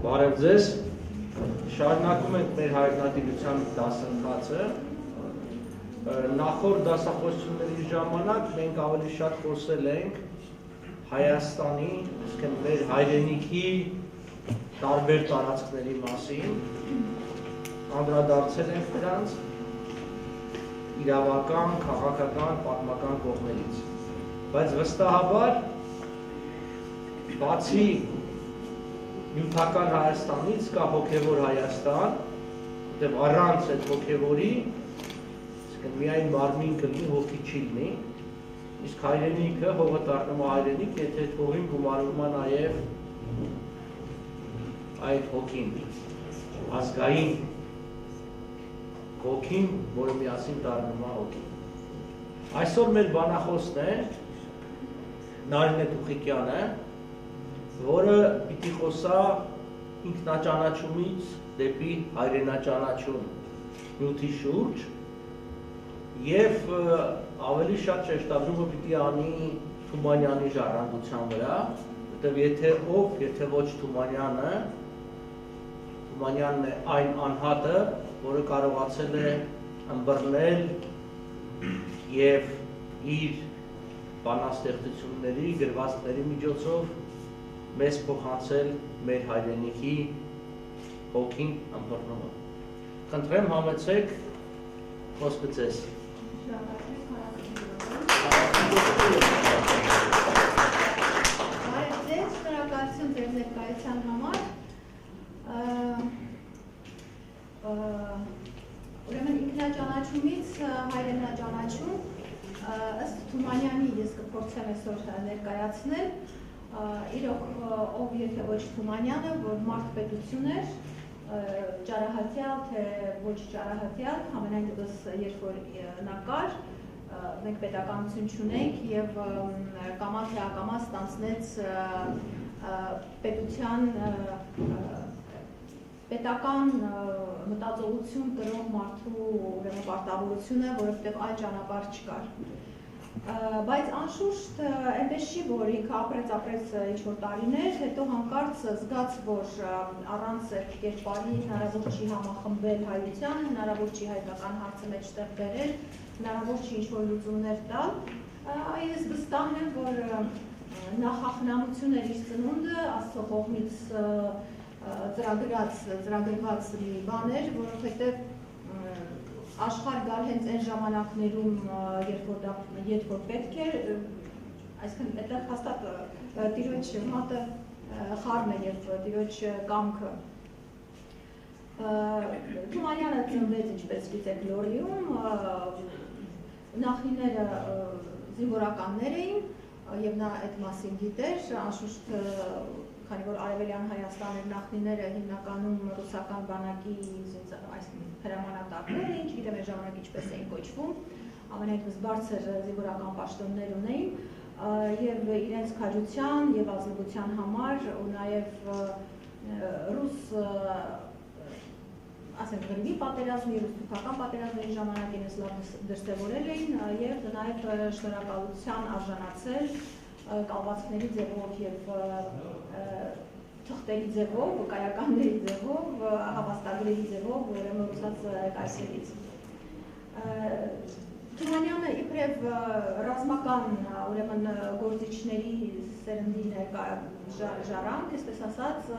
Բարև ձեզ, շարունակում ենք մեր հայտնադիրության դասընթացը։ Նախորդ դասախոսությունների ժամանակ մենք ավելի շատ խոսել ենք Հայաստանի, այսինքն մեր հայրենիքի տարբեր տարածքների մասին, անդրադարձել ենք նրանց իրավական, քաղաքական, պատմական կողմերից։ Բայց վստահաբար, բացի նյութական Հայաստանից կա հոգևոր Հայաստան, որտեղ առանց այդ հոգևորի, միայն մարմին կլինի, հոգի չի լինի, իսկ հայրենիքը, հողը դառնում է հայրենիք, եթե այդ հողին գումարվում է նաև այդ հոգին, ազգային հոգին, որը միասին դառնում է հոգի։ Այսօր մեր բանախոսն է Նարինե Տուխիկյանը, որը պիտի խոսա ինքնաճանաչումից դեպի հայրենաճանաչում նյութի շուրջ և ավելի շատ շեշտադրումը պիտի անի Թումանյանի ժառանգության վրա, որտեղ եթե ով, եթե ոչ Թումանյանը, Թումանյանն է այն անհատը, որը կարողացել է ըմբռնել և իր բանաստեղծությունների, գրվածքների միջոցով մեզ փոխանցել մեր հայրենիքի հոգին ըմբռնումը։ Խնդրեմ համեցեք խոսքը ձեզ։ Բարև ձեզ, շնորհակալություն ձեր ներկայության համար։ Ուրեմն ինքնաճանաչումից հայրենաճանաչում, ըստ Թումանյանի ես կփորձեմ այսօր ներկայացնել, իրոք ով եթե ոչ Թումանյանը, որ մարդ-պետություն էր, ճարահատյալ, թե ոչ ճարահատյալ, ամենայն դեպս երբ որ նա կար, մենք պետականություն չունենք և կամա թե ակամա ստանձնեց պետության պետական մտածողություն կրող մարդու պարտավորությունը, որովհետև այլ ճանապարհ չկար։ Բայց անշուշտ այնպես չի, որ ինքը ապրեց ինչ-որ տարիներ, հետո հանկարծ զգաց, որ առանց այդ կերպարի հնարավոր չի համախմբել հայությանը, հնարավոր չի հայկական հարցը մեջտեղ բերել, հնարավոր չի ինչ-որ լուծումներ տալ։ Ես վստահ եմ, որ նախախնամություն էր իր ծնունդը, Աստծո կողմից ծրագրված մի բան էր, որովհետև աշխարհ գալ հենց այն ժամանակներում, երբ որ պետք էր, այսինքն այդտեղ հաստատ տիրոջ մատը խառն է և տիրոջ կամքը։ Թումանյանը ծնվեց, ինչպես գիտեք, Լորիում, նախնիները զինվորականներ էին և նա այդ մասին գիտեր, անշուշտ քանի որ Արևելյան Հայաստան էր նախնիները հիմնականում ռուսական բանակի հրամանատարներ էին, չգիտեմ այդ ժամանակ ինչպես էին կոչվում, ամենայնպես բարձր զինվորական պաշտոններ ունեին և իրենց քաջության և ազնվության համար ու նաև ռուս ասենք գրիվի պատերազմի, ռուս-թուրքական պատերազմների ժամանակ իրենց լավ դրսևորել էին և նաև շնորհակալության արժանացել կալվածքների ձևով և թղթերի ձևով, վկայականների ձևով, հավաստագրերի ձևով, ուրեմն ռուսաց կայսերից։ Թումանյանը իբրև ռազմական ուրեմն գործիչների սերնդի ժառանգ, այսպես ասած,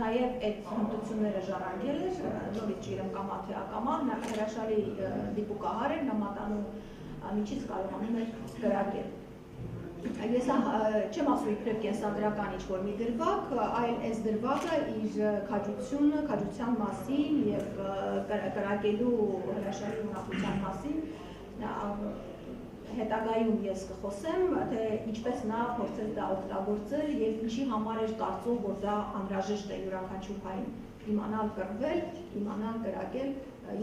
նաև այդ հմտությունները ժառանգել էր, նորից ջիրեմ կամա թե ակամա, հրաշալի դիպուկահար էր, նա մատանու միջից կարողանում էր գրակել։ Ես չեմ ասում իբրև կենսագրական ինչ-որ մի դրվագ, այլ այս դրվագը իր քաջությունը, քաջության մասին և կրակելու հրաշալի ունակության մասին հետագայում ես կխոսեմ, թե ինչպես նա փորձեց դա օգտագործել և ինչի համար էր կարծում, որ դա անհրաժեշտ է յուրաքանչյուր հային իմանալ կռվել, իմանալ կրակել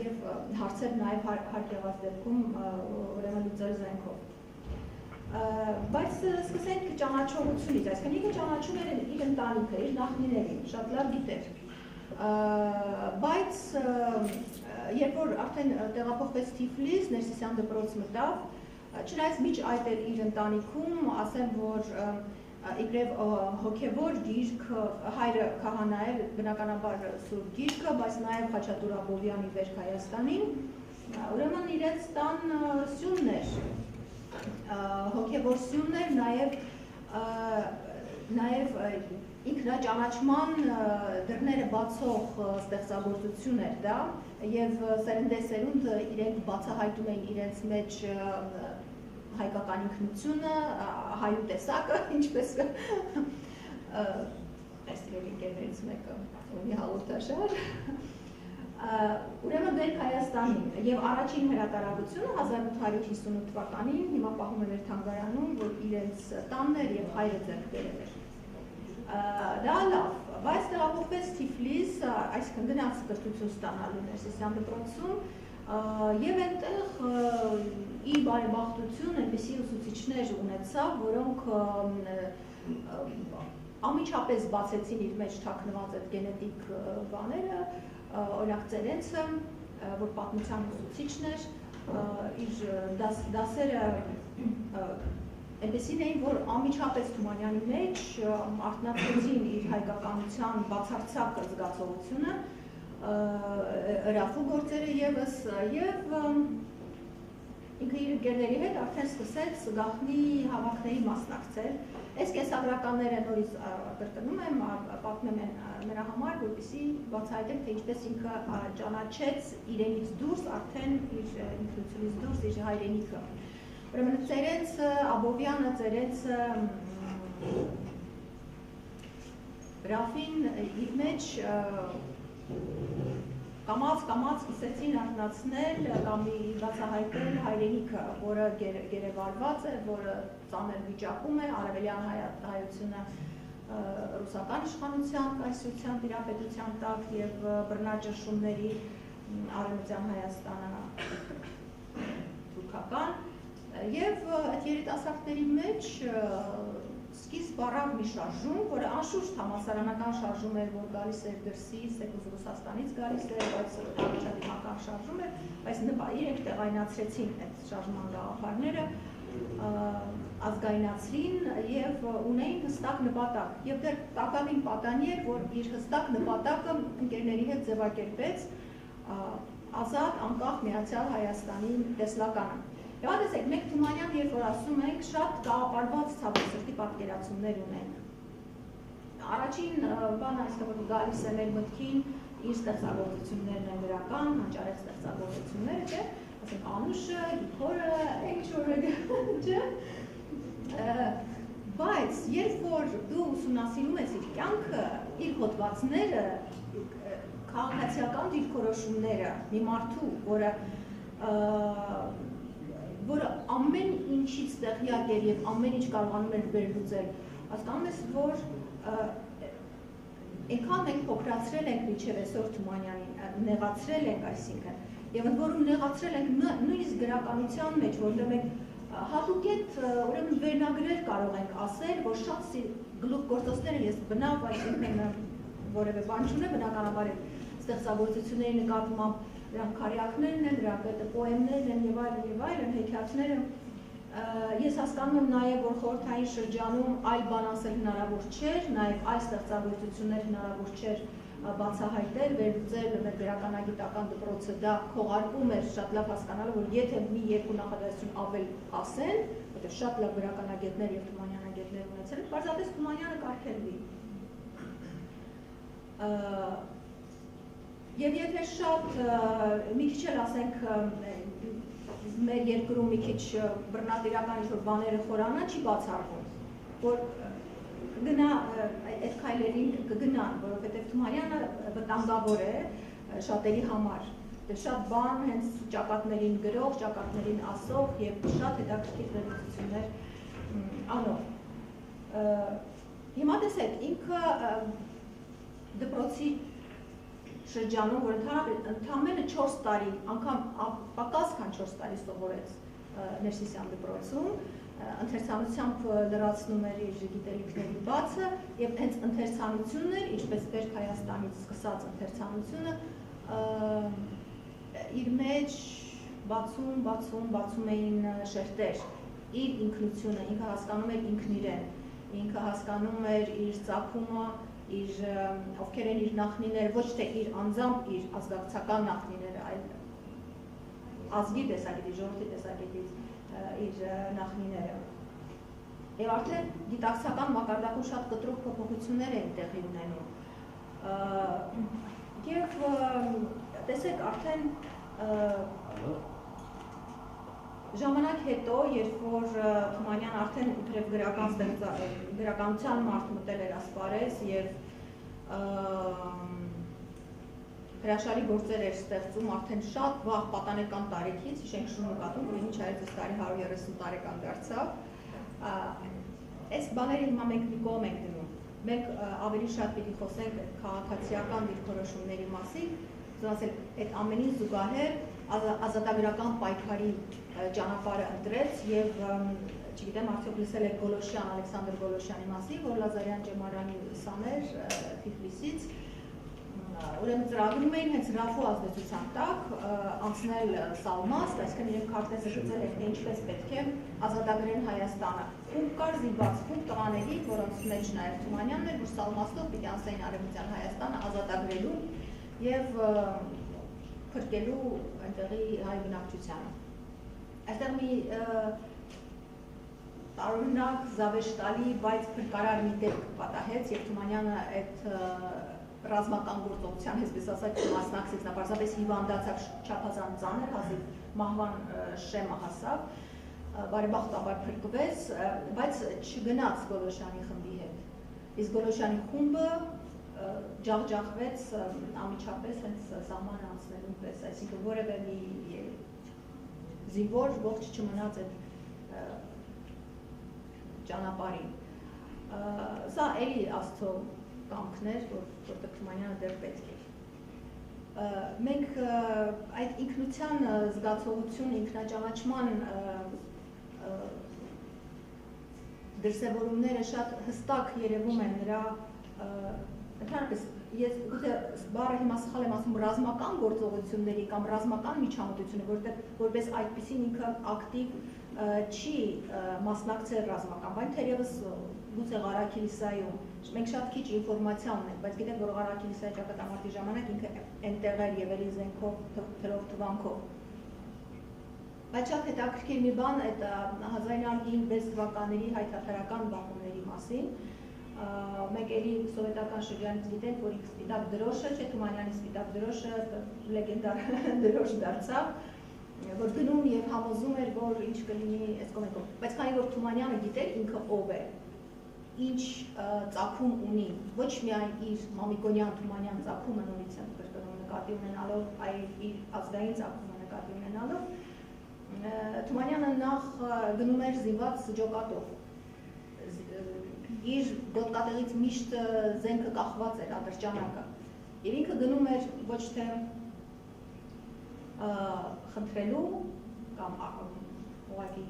և հարցեր նաև հարկ եղած դեպքում ուրեմն լուծել զենքով։ Բայց սկսենք ճանաչողությունից, այսինքն ինքը ճանաչում էր իր ընտանիքը, իր նախնիներին, շատ լավ գիտեր։ Բայց երբ որ արդեն տեղափոխվեց Թիֆլիս, Ներսիսյան դպրոց մտավ, չնայած միջ այդ իր ընտանիքում, ասեմ, որ իբրև հոգևոր գիրք, հայրը քահանա էր, բնականաբար սուրբ գիրքը, բայց նաև Խաչատուր Աբովյանի Վերք Հայաստանին, ուրեմն իրենց տան սյունն էր, հոգևոր սյունն էր, նաև ինքնաճանաչման դռները բացող ստեղծագործություն էր դա, և սերնդեսերունդ իրենք բացահայտում էին իրենց մեջ հայկական ինքնությունը, հայու տեսակը, ինչպես տեսրել ինկերներից մեկը ունի հաղորդաշար, ուրեմն Վերք Հայաստանին և առաջին հրատարակությունը 1858 թվականին հիմա պահում է մեր թանգարանում, որ իրենց տանն էր և հայրը ձեռք բերել էր։ Դա լավ, բայց տեղափոխվեց Թիֆլիս, այսինքն գնաց կրթություն ստանալու Ներսիսյան դպրոցում և այնտեղ իր բարեբախտություն այնպիսի ուսուցիչներ ունեցավ, որոնք անմիջապես բացեցին իր մեջ թաքնված այդ գենետիկ բաները, օրինակ Ծերենցը, որ պատմության ուսուցիչն էր, իր դասերը այնպեսին էին, որ անմիջապես Թումանյանի մեջ արթնացրեցին իր հայկականության բացարձակ զգացողությունը, հրավու գործերը ևս, և ինքը իր ընկերների հետ արդեն սկսեց գաղտնի հավաքների մասնակցել։ Այս կենսագրականները նորից կրկնում եմ, պատմեմ են նրա համար, որպեսզի բացահայտենք, թե ինչպես ինքը ճանաչեց իրենից դուրս, արդեն իր ինքնությունից դուրս իր հայրենիքը։ Ուրեմն Ծերենցը, Աբովյանը, Ծերենցը, Ռաֆին իր մեջ կամաց սկսեցին արթնացնել կամ բացահայտել հայրենիքը, որը գերեվարված է, որը ծանր վիճակում է, արևելյան հայությունը ռուսական իշխանության, կայսրության, տիրապետության տակ և բռնաճնշումների, արևմտյան Հայաստանը թուրքական, և այդ երիտասարդների մեջ սկիզբ առավ մի շարժում, որը անշուշտ համալսարանական շարժում էր, որ գալիս էր դրսից, թեկուզ Ռուսաստանից գալիս էր, բայց առաջադիմական շարժում էր, բայց իրենք տեղայնացրեցին այդ շարժման գաղափարները, ազգայնացրին և ունեին հստակ նպատակ։ Եվ դեռ Կակավին պատանի էր, որ իր հստակ նպատակը ընկերների հետ ձևակերպեց ազատ, անկախ միացյալ Հայաստանի տեսլականը։ Եվ ատեսեք, մենք Թումանյան, երբ որ ասում ենք, շատ կաղապարված ցավասրտի պատկերացումներ ունենք։ Առաջին բանը այստեղ որ գալիս է մեր մտքին, իր ստեղծագործություններն են գրական, հանճարեղ ստեղծագործությունները, չէ, ասենք Անուշը, Գիքորը, չէ։ Բայց երբ որ դու ուսումնասիրում ես իր կյանքը, իր հոդվածները, քաղաքացիական դիրքորոշումները, մի մարդու, որը ամեն ինչից տեղյակ էր և ամեն ինչ կարողանում էր վերլուծել, հասկանում ես, որ այնքան մենք փոքրացրել ենք մինչև այսօր Թումանյանին, նեղացրել ենք այսինքն, և ընդ որում նեղացրել ենք նույնիսկ գրականության մեջ, որտեղ մենք հատուկետ ուրեմն վերնագրեր կարող ենք ասել, որ շատ գլուխգործոցները ես բնավ, այսինքն որևէ բան չունեմ, բնականաբար ստեղծագործությունների նկատմամբ դրանք քարյակներն են, դրանք պոեմներն են և այլն, հեքիաթները։ Ես հասկանում եմ նաև, որ խորհրդային շրջանում այլ բան ասել հնարավոր չէր, նաև այլ ստեղծագործություններ հնարավոր չէր բացահայտել, վերլուծել մեր գրականագիտական դպրոցը դա քողարկում էր շատ լավ հասկանալը, որ եթե մի երկու նախադասություն ավել ասեն, որտեղ շատ լավ գրականագետներ և թումանյանագետներ ունեցել են, պարզապես Թումանյանը կարգելվի։ Եվ եթե շատ մի քիչ էլ ասենք մեր երկրում մի քիչ բռնատիրական ինչ-որ բաները խորանա, չի բացառվում, որ կգնա այդ քայլերին կգնան, որովհետև Թումանյանը վտանգավոր է շատերի համար, շատ բան հենց ճակատներին գրող, ճակատներին ասող և շատ հետաքրքիր վերլուծություններ անող։ Հիմա տեսեք, ինքը դպրոցի շրջանում, որ ընդամենը 4 տարի, անգամ պակաս քան 4 տարի սովորեց Ներսիսյան դպրոցում, ընթերցանությամբ լրացնում էր իր գիտելիքների բացը և հենց ընթերցանությունն էր, ինչպես Վերք Հայաստանից սկսած ընթերցանությունը, իր մեջ բացում էին շերտեր, իր ինքնությունը, ինքը հասկանում էր ինքն իրեն ինքը հասկանում էր իր ծագումը, ովքեր են իր նախնիները, ոչ թե իր անձամբ իր ազգակցական նախնիները, այլ ազգի տեսակետից, ժողովրդի տեսակետից իր նախնիները։ Եվ արդեն գիտակցական մակարդակում շատ կտրուկ փոփոխություններ են տեղի ունենում։ Եվ տեսեք, արդեն ժամանակ հետո, երբ որ Թումանյան արդեն իբրև գրականության մարդ մտել էր ասպարեզ եւ հրաշալի գործեր էր ստեղծում արդեն շատ վաղ պատանեկան տարիքից, հիշենք շնորհակալություն, որ ինչ այլ տարի 130 տարեկան դարձավ։ Այս բաները հիմա մենք մի կողմ ենք դնում։ Մենք ավելի շատ պիտի խոսենք քաղաքացիական դիրքորոշումների մասին, ասել, այդ ամենին զուգահեռ ազատագրական պայքարի ճանապարհը ընտրեց եւ չգիտեմ, արդյոք լսել եք Գոլոշյան, Ալեքսանդր Գոլոշյանի մասին, որ Լազարյան Ջեմարյանի ուսաներ Թիֆլիսից, ուրեմն ծրագրում էին հենց Ռաֆու ազդեցության տակ անցնել Սալմաստ, այսինքն իրենք քարտեզը գծել են, թե ինչպես պետք է ազատագրեն Հայաստանը։ Խումբ կար զինված խումբ տղաների, որոնց մեջ նաև Թումանյանն էր, որ Սալմաստով պիտի անցնեին Արևմտյան Հայաստանը ազատագրելու եւ փրկելու այնտեղի հայ բնակչությանը։ Այստեղ մի տարօրինակ զավեշտալի, բայց փրկարար մի դեպք պատահեց, եւ Թումանյանը այդ ռազմական գործողության, այսպես ասած, մասնակցեց, նա պարզապես հիվանդացավ, չափազանց ծանր, հազիվ մահվան շեմը հասավ, բարեբախտաբար փրկվեց, բայց չգնաց Գոլոշյանի խմբի հետ։ Իսկ Գոլոշյանի խումբը ջախջախվեց անմիջապես հենց սահմանը անցնելու պես, այսինքն որևէ մի զինվոր ողջ չմնաց այդ ճանապարհին։ Սա էլի Աստծո կամքն էր, որտեղ Թումանյանը դեռ պետք էր։ Մենք այդ ինքնության զգացողություն, ինքնաճանաչման դրսևորումները շատ հստակ երևում են նրա ընդհանրապես ես գուցե բառը հիմա սխալ եմ ասում ռազմական գործողությունների կամ ռազմական միջամտությունը, որտեղ որպես այդպեսին ինքը ակտիվ չի մասնակցել ռազմական, բայց թերևս գուցե Ղարաքիլիսայում մենք շատ քիչ ինֆորմացիա ունենք, բայց գիտենք, որ Ղարաքիլիսայի ճակատամարտի ժամանակ ինքը այնտեղ էր եւ էլի զենքով, թրով, թվանքով։ Բայց շատ հետաքրքիր մի բան այդ 1996 թվականների հայ-թաթարական բախումների մասին։ Մենք էլի սովետական շրջանից գիտենք, որ Սպիտակ դրոշը, չէ, Թումանյանի Սպիտակ դրոշը լեգենդար դրոշ դարձավ, որ գնում եւ համոզում էր, որ ինչ կլինի այս կողմով։ Բայց քանի որ Թումանյանը գիտեր ինքը ով է, ինչ ծագում ունի, ոչ միայն իր Մամիկոնյան Թումանյան ծագումը նորից եմ կրկնում նկատի ունենալով, այլ իր ազգային ծագումը նկատի ունենալով, Թումանյանը նախ գնում էր զինված ջոկատով։ Իր գոտկատեղից միշտ զենքը կախված էր ադրճանակը։ Եվ ինքը գնում էր ոչ թե խնդրելու կամ ուղղակի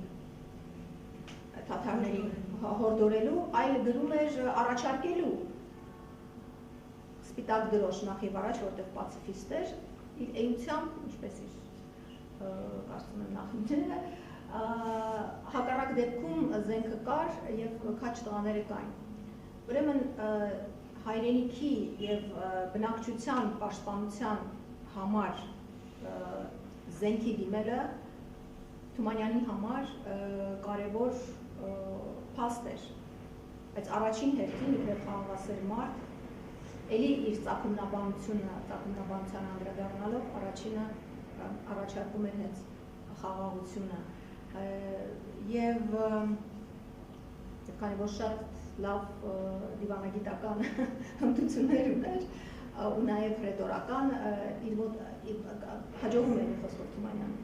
թաթարներին հորդորելու, այլ գնում էր առաջարկելու Սպիտակ դրոշ նախ եւ առաջ, որտեղ պացիֆիստ էր, իր էությամբ, ինչպես իր կարծում եմ նախնիները, հակառակ դեպքում զենքը կար եւ քաչ տղաները կային։ Ուրեմն հայրենիքի եւ բնակչության պաշտպանության համար զենքի դիմելը Թումանյանի համար կարևոր փաստ էր։ Բայց առաջին հերթին իբրև խաղաղասեր մարդ, էլի իր ծագումնաբանության անդրադառնալով առաջինը առաջարկում էր հենց խաղաղությունը եւ քանի որ շատ լավ դիվանագիտական հմտություններ ուներ ու նաեւ ռետորական իր մոտ հաջողում էր խոսքով Թումանյանը։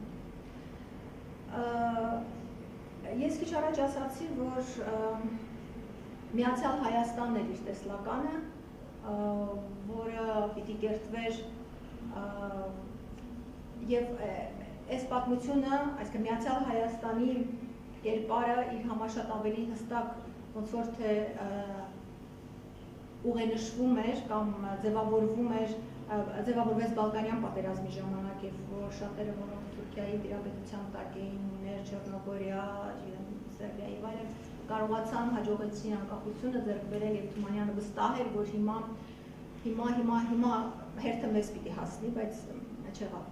Ես քիչ առաջ ասացի, որ Միացյալ Հայաստանն էր իր տեսլականը, որը պիտի կերտվեր եւ այս պատմությունը, այսինքն Միացյալ Հայաստանի կերպարը իր համար շատ ավելի հստակ ոնց որ թե ուղենշվում էր կամ ձևավորվեց Բալկանյան պատերազմի ժամանակ, երբ որ շատերը, որոնք Թուրքիայի տիրապետության տակ էին, Չեռնոգորիա, Սերբիա եւ այլն, կարողացան հաջողեցին անկախությունը ձեռք բերել եւ Թումանյանը վստահ էր, որ հիմա հերթը մեզ պիտի հասնի, բայց չեղավ։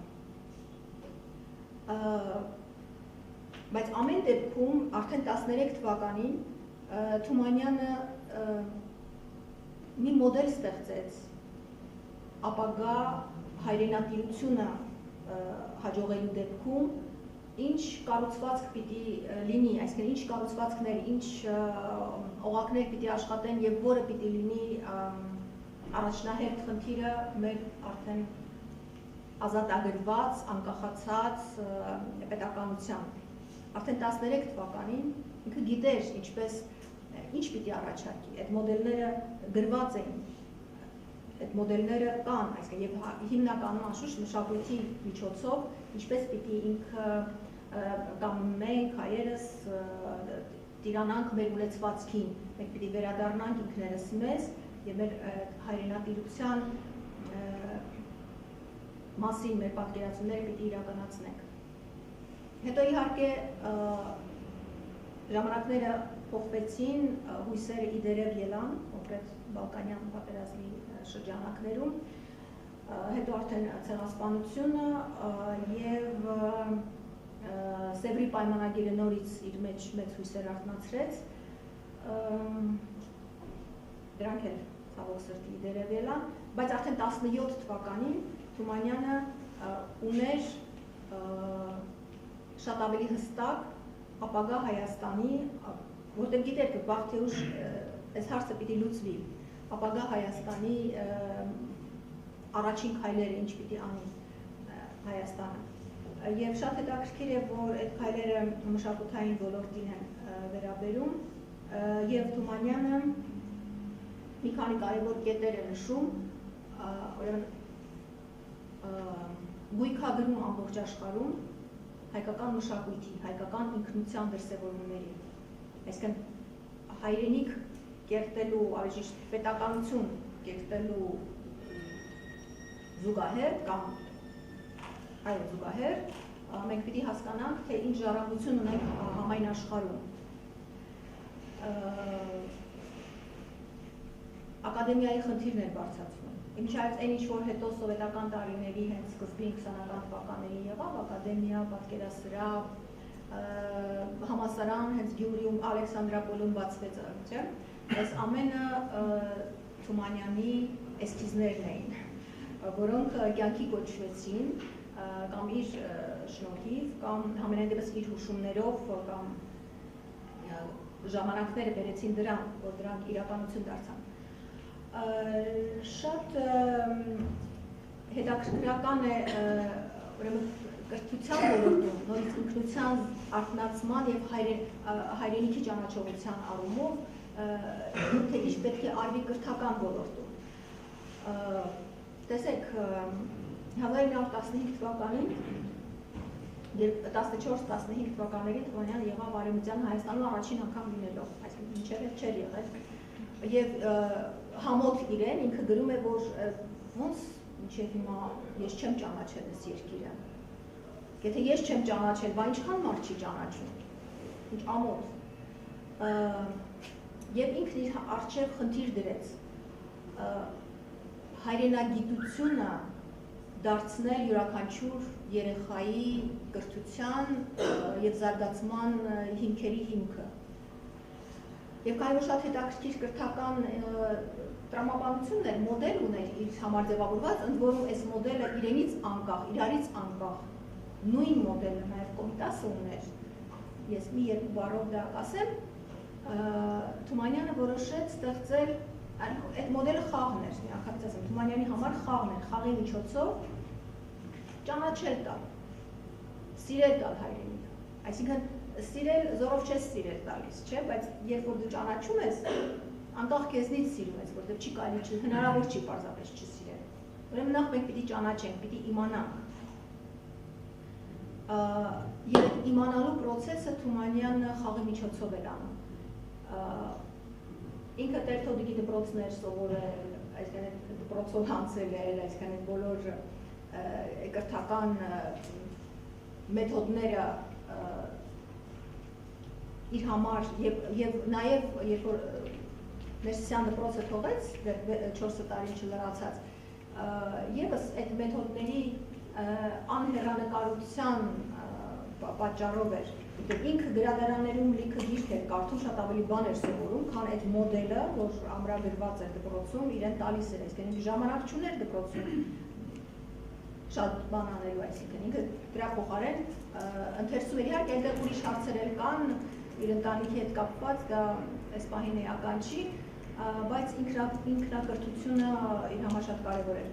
Բայց ամեն դեպքում արդեն 13 թվականին Թումանյանը մի մոդել ստեղծեց ապագա հայրենատիրությունը հաջողելու դեպքում ինչ կառուցվածք պիտի լինի, այսինքն ինչ կառուցվածքներ, ինչ օղակներ պիտի աշխատեն եւ որը պիտի լինի առաջնահերթ խնդիրը մեր արդեն ազատագրված, անկախացած պետականության։ Արդեն 13 թվականին ինքը գիտեր ինչ պիտի առաջարկի, այդ մոդելները գրված էին, այդ մոդելները կան, այսինքն եւ հիմնականում անշուշտ մշակույթի միջոցով ինչպես պիտի ինքը կամ մենք հայերս տիրանանք մեր ունեցվածքին, մենք պիտի վերադառնանք ինքներս մեզ եւ մեր հայրենատիրության մասին մեր պատկերացումները պիտի իրականացնենք։ Հետո իհարկե ժամանակները փոխվեցին, հույսերը իդերև ելան, կոնկրետ Բալկանյան պատերազմի շրջանակներում, հետո արդեն ցեղասպանությունը եւ Սևրի պայմանագիրը նորից իր մեջ մեծ հույսեր արթնացրեց, դրանք էլ ցավոք սրտի իդերև ելան, բայց արդեն 17 թվականին Թումանյանը ուներ շատ ավելի հստակ ապագա Հայաստանի, որտեղ գիտեր, որ վաղ թե ուշ այս հարցը պիտի լուծվի, ապագա Հայաստանի առաջին քայլերը ինչ պիտի անի Հայաստանը։ Եվ շատ հետաքրքիր է, որ այդ քայլերը մշակութային ոլորտին են վերաբերում, եւ Թումանյանը մի քանի կարևոր կետեր է նշում, ուրեմն գույքագրում ամբողջ աշխարհում հայկական մշակույթի, հայկական ինքնության դրսևորումների, այսինքն հայրենիք կերտելու, ավելի ճիշտ պետականություն կերտելու զուգահեռ կամ այո զուգահեռ մենք պիտի հասկանանք, թե ինչ ժառանգություն ունենք համայն աշխարհում։ Ակադեմիայի խնդիրն էր բարձրացվում։ Ինչայց այն ինչ որ հետո սովետական տարիների հենց սկզբին 20-ական թվականներին եղավ, ակադեմիա, պատկերասրահ, համալսարան հենց Գյումրիում, Ալեքսանդրապոլում բացվեց, չէ՞։ Այս ամենը Թումանյանի էսքիզներն էին, որոնք կյանքի կոչվեցին կամ իր շնորհիվ, կամ համենայնդեպս իր հուշումներով, կամ ժամանակները բերեցին դրան, որ դրանք իրականություն դարձան։ Շատ հետաքրքրական է ուրեմն կրթության ոլորտում, նորից ինքնության արթնացման եւ հայրենիքի ճանաչողության առումով, թե ինչ պետք է արվի կրթական ոլորտում։ Տեսեք, 1915 թվականին, 14-15 թվականներին Թումանյանը եղավ Արևմտյան Հայաստանում առաջին անգամ լինելով, այսինքն մինչև չէր եղել, եւ համոտ իրեն ինքը գրում է, որ ոնց մինչև հիմա ես չեմ ճանաչել այս երկիրը։ Եթե ես չեմ ճանաչել, բա ինչքան մարդ չի ճանաչում։ Ինչ ամոթ։ Եվ ինքն իր առջև խնդիր դրեց հայրենագիտությունը դարձնել յուրաքանչյուր երեխայի կրթության եւ զարգացման հիմքերի հիմքը։ Եվ կարևոր շատ հետաքրքիր կրթական տրամաբանությունն էր, մոդել ուներ իր համար ձևավորված, ընդ որում այս մոդելը իրենից անկախ, իրարից անկախ, նույն մոդելը նաև Կոմիտասը ուներ, ես մի երկու բառով դա ասեմ, Թումանյանը որոշեց ստեղծել, այդ մոդելը խաղն էր, մի անգամ ասեմ, Թումանյանի համար խաղն էր, խաղի միջոցով ճանաչել տալ, սիրել տալ հայրենիքը, այսինքն սիրել, զորով չես սիրել տալիս, չէ, բայց երբ որ դու ճանաչում ես, անկախ քեզնից սիրում ես, որտեղ չի կարելի, հնարավոր չի պարզապես չսիրել։ Ուրեմն նախ մենք պիտի ճանաչենք, պիտի իմանանք։ Եվ իմանալու process-ը Թումանյանը խաղի միջոցով էր անում։ Ինքը Տեր-Թոդիկի դպրոցներ սովորել, այսինքն դպրոցով անցել էր, այսինքն այդ բոլոր կրթական մեթոդները իր համար եւ նաեւ երբ որ Ներսիսյան դպրոցը թողեց 4 տարի չլրացած, եւս այդ մեթոդների անհեռանկարության պատճառով էր, ինքը գրադարաններում լիքը գիրք էր կարդում, շատ ավելի բան էր սովորում, քան այդ մոդելը, որ ամրագրված էր դպրոցում, իրեն տալիս էր, այսինքն ժամանակ չուներ դպրոցում շատ բան անելու, այսինքն ինքը դրա փոխարեն ընթերցում էր, իհարկե այնտեղ ուրիշ հարցեր էլ կան, իր ընտանիքի հետ կապված, դա այս պահին էական չի, բայց ինքնակրթությունը իր համար շատ կարևոր էր։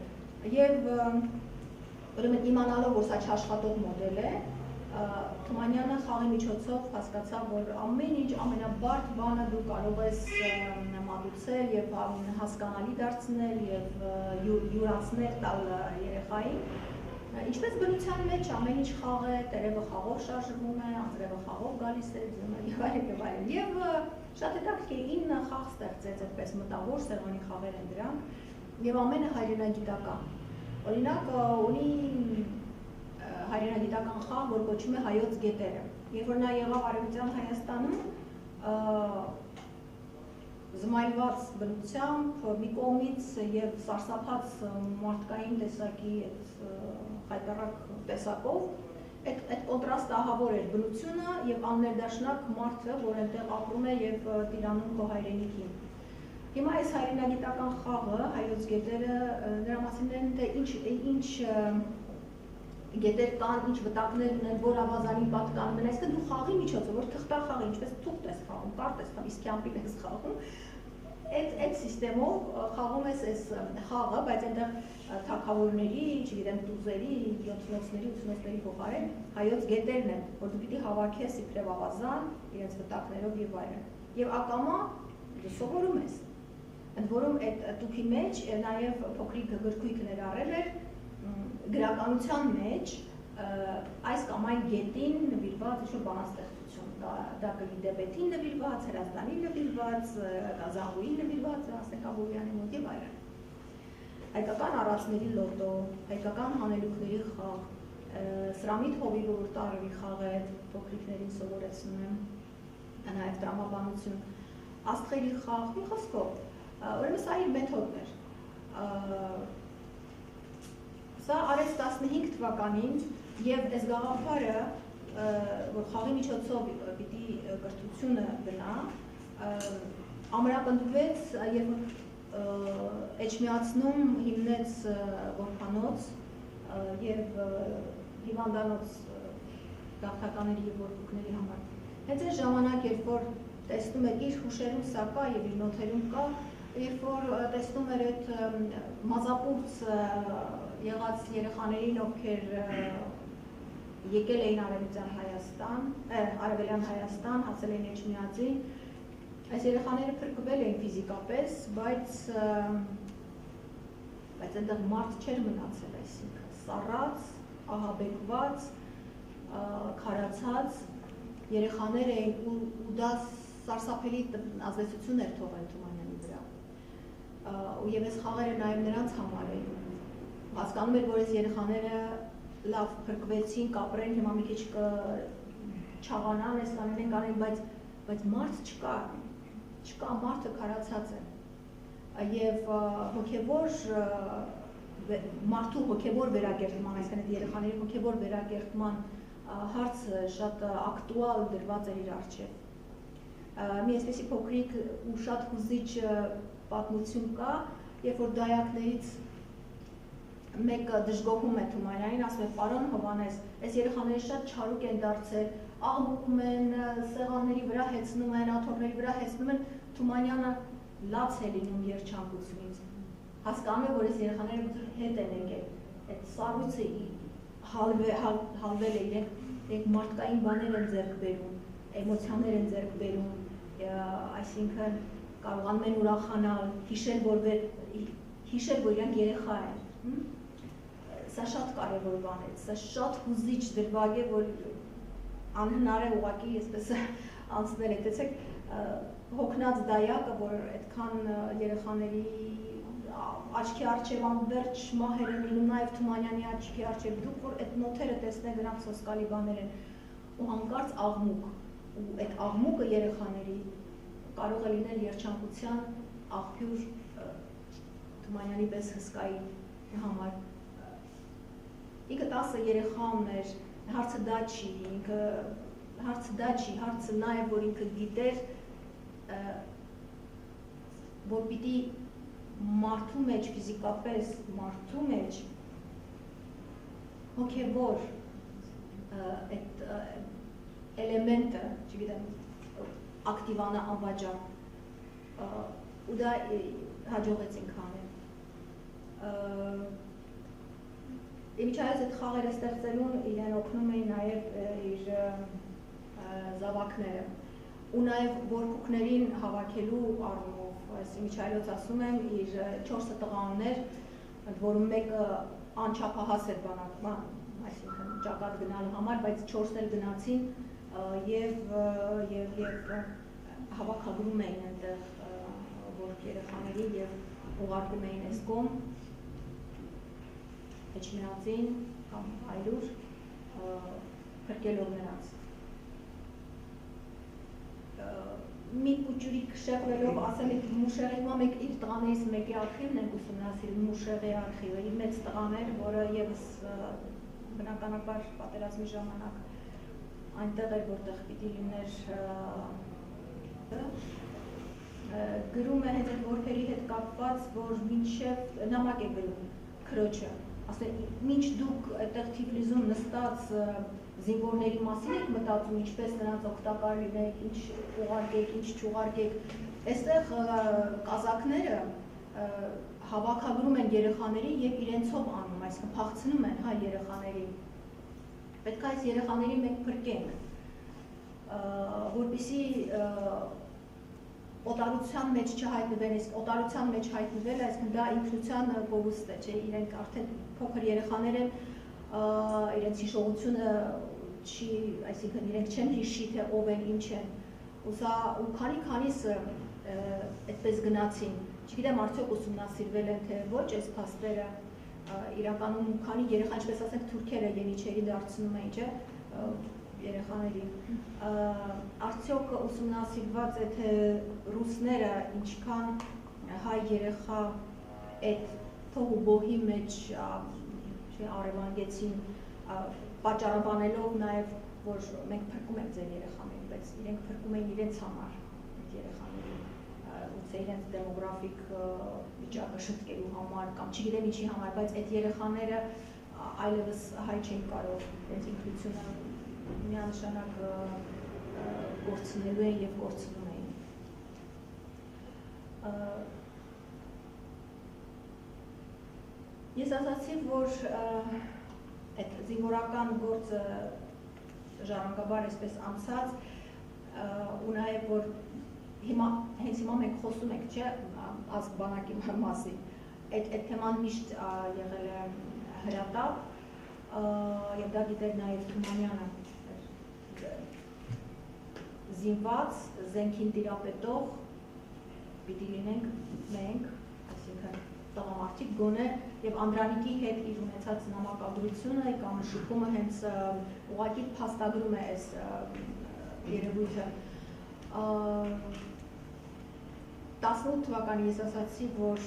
Եվ ուրեմն իմանալով, որ սա չաշխատող մոդել է, Թումանյանը խաղի միջոցով հասկացավ, որ ամեն ինչ ամենաբարդ բանը դու կարող ես մատուցել եւ հասկանալի դարձնել եւ յուրացնել տալ երեխային։ Ինչպես բնության մեջ ամեն ինչ խաղ է, տերևը խաղով շարժվում է, անձրևը խաղով գալիս է, եւ այլն։ Եվ շատ հետաքրքիր 9 խաղ ստեղծեց այդպես մտավոր սեղանի խաղեր են դրանք եւ ամենը հայրենագիտական։ Օրինակ ունի հայրենագիտական խաղ, որ կոչվում է Հայոց գետերը։ Երբ որ նա եղավ Արևմտյան Հայաստանում, զմայլված բնությամբ, մի կողմից եւ սարսափած մարդկային տեսակի հայտարարք տեսակով, այդ կոնտրաստը ահավոր էր բնությունը եւ աններդաշնակ մարդը, որ այնտեղ ապրում է եւ տիրանում քո հայրենիքին։ Հիմա այս հայրենագիտական խաղը, Հայոց գետերը, նրա մասին են, թե ինչ գետեր կան, ինչ վտակներ ունեն, որ ավազանի պատկանում են, այսինքն դու խաղի միջոցով, որ թղթախաղ, ինչպես թուղթ ես խաղում, կարտ ես խաղում, իսկ կյամպին ես խաղում, այդ սիստեմով խաղում ես այս խաղը, բայց այնտեղ թագավորների, չգիտեմ, տուզերի, 70-ների, 80-ների փոխարեն հայոց գետերն են, որ դու պիտի հավաքես իբրև ավազան, իրենց վտակներով եւ այլն։ Եվ ակամա դու սովորում ես։ Ընդ որում այդ տուփի մեջ նաեւ փոքրիկ գրքույկ ներառել էր գրականության մեջ այս կամ այն գետին նվիրված ինչ-որ բանաստեղծություն, դա կլինի Դեբետին նվիրված, Հրազդանին նվիրված, Գազանհույին նվիրված, Ասնեկաբուրյանի մոտ եւ այլն։ Հայկական առածների լոտո, հայկական հանելուկների խաղ, Սրամիտ հովի որ տարրի խաղեր, փոքրիկներին սովորեցնում եմ, նաեւ տրամաբանություն, աստղերի խաղ, մի խոսքով, ուրեմն սա իր մեթոդն էր։ Սա արեց 15 թվականին եւ այս գաղափարը, որ խաղի միջոցով պիտի կրթությունը գնա, ամրապնդվեց, երբ Էջմիածնում հիմնեց որբանոց եւ հիվանդանոց գաղթականների եւ որբուքների համար։ Հենց այս ժամանակ, երբ որ տեսնում եք իր հուշերում սա կա եւ իր նոթերում կա, երբ որ տեսնում էր այդ մազապուրց եղած երեխաներին, ովքեր եկել էին Արևելյան Հայաստան, հասել էին Էջմիածին, այս երեխաները փրկվել էին ֆիզիկապես, բայց այնտեղ մարդ չէր մնացել, այսինքն սառած, ահաբեկված, քարացած երեխաներ էին ու դա սարսափելի ազդեցություն էր թողել Թումանյանի վրա։ Ու եւ այս խաղերը նաեւ նրանց համար էին։ Հասկանում էր, որ այս երեխաները լավ փրկվեցին, կապրեն, հիմա մի քիչ չաղանան, այս կանեն կանեն, բայց մարդ չկա, մարդը քարացած է։ Եվ հոգևոր մարդու հոգևոր վերակերտման, այսինքն այդ երեխաների հոգևոր վերակերտման հարցը շատ ակտուալ դրված էր իր առջև։ Մի այսպեսի փոքրիկ ու շատ հուզիչ պատմություն կա, երբ որ դայակներից մեկը դժգոհում է Թումանյանին, ասում է պարոն Հովհաննես, այս երեխաները շատ չարուկ են դարձել, աղմուկում են, սեղանների վրա հեծնում են, աթոռների վրա հեծնում են, Թումանյանը լաց է լինում երջանկությունից։ Հասկանում է, որ այս երեխաները հետ են եկել, այդ սառույցը հալվել է, իրենք մարդկային բաներ են ձեռք բերում, էմոցիաներ են ձեռք բերում, այսինքն կարողանում են ուրախանալ, հիշել, որ իրանք երեխա են։ Սա շատ կարևոր բան է, սա շատ հուզիչ դրվագ է, որ անհնար է ուղղակի այսպես անցնել է, տեսեք հոգնած դայակը, որ այդքան երեխաների աչքի առջև անվերջ մահեր են լինում, նաև Թումանյանի աչքի առջև, դուք որ այդ նոթերը տեսնեք, դրանք սոսկալի բաներ են, ու հանկարծ աղմուկ, ու այդ աղմուկը երեխաների կարող է լինել երջանկության աղբյուր Թումանյանի պես հսկայի համար։ Ինքը 10 երեխա ուներ, հարցը դա չի, հարցը նա է, որ ինքը գիտեր, որ պիտի մարդու մեջ, ֆիզիկապես մարդու մեջ հոգևոր այդ էլեմենտը, չգիտեմ, ակտիվանա անվաճառ, ու դա հաջողեց ինքը անել։ Իմիջայից այդ խաղերը ստեղծելուն իրեն օգնում էին նաև իր զավակները ու նաև որբուքներին հավաքելու առումով, այս իմիջայլոց ասում եմ, իր 4 տղա ուներ, որում մեկը անչափահաս էր բանակման, այսինքն ճակատ գնալու համար, բայց 4-ն էլ գնացին և հավաքագրում էին այնտեղ որբ երեխաների և ուղարկում էին այս կողմ Էջմիածին կամ այլուր փրկելով նրանց։ Մի կուճուրիկ շեղվելով, ասեմ, մուշեղի մենք իր տղաներից մեկի արխիվն ենք ուսումնասիրում, մուշեղի արխիվը, իր մեծ տղան էր, որը ևս բնականաբար պատերազմի ժամանակ այնտեղ էր, որտեղ պիտի լիներ գրում է հենց այդ որբերի հետ կապված, որ մինչև նամակ է գրում քրոջը, ասել, մինչ դուք այդտեղ Թիֆլիսում նստած զինվորների մասին եք մտածում, ինչպես նրանց օգտակար լինեք, ինչ ուղարկեք, ինչ չուղարկեք, այստեղ կազակները հավաքագրում են երեխաներին և իրենցով անում, այսինքն փախցնում են հայ երեխաներին։ Պետք է այս երեխաների մենք փրկենք, որպեսզի օտարության մեջ չհայտնվեն, իսկ օտարության մեջ հայտնվել, այսինքն դա ինքնության կորուստ է, չէ, իրենք արդեն փոքր երեխաներ են, իրենց հիշողությունը չի, այսինքն իրենք չեն հիշի, թե ով են, ինչ են, ու քանիսը այդպես գնացին, չգիտեմ արդյոք ուսումնասիրվել են, թե ոչ այս փաստերը, իրականում քանի երեխա, ինչպես ասենք թուրքերը Ենիչերի դարձնում էին, չէ, երեխաների, արդյոք ուսումնասիրված է, թե ռուսները ինչքան հայ երեխա այդ թող ու բոհի մեջ առևանգեցին, պատճառաբանելով նաև, որ մենք փրկում ենք ձեր երեխաներին, բայց իրենք փրկում էին իրենց համար այդ երեխաներին, ուցե իրենց դեմոգրաֆիկ վիճակը շտկելու համար կամ չգիտեմ ինչի համար, բայց այդ երեխաները այլևս հայ չեն կարող իրենց ինքնությունը միանշանակ կորցնելու են և կորցնում էին։ Ես ասացի, որ այդ զինվորական գործը ժառանգաբար այսպես անցած ու նաև, որ հենց հիմա մենք խոսում ենք, չէ, ազգ բանակի մասին, այդ թեման միշտ եղել է հրատապ և դա գիտեր նաև Թումանյանը, զինված, զենքին տիրապետող պիտի լինենք մենք, այսինքն տղամարդիկ գոնե և Անդրանիկի հետ իր ունեցած նամակագրությունը կամ շփումը հենց ուղղակի փաստագրում է այս երևույթը։ 18 թվականի ես ասացի, որ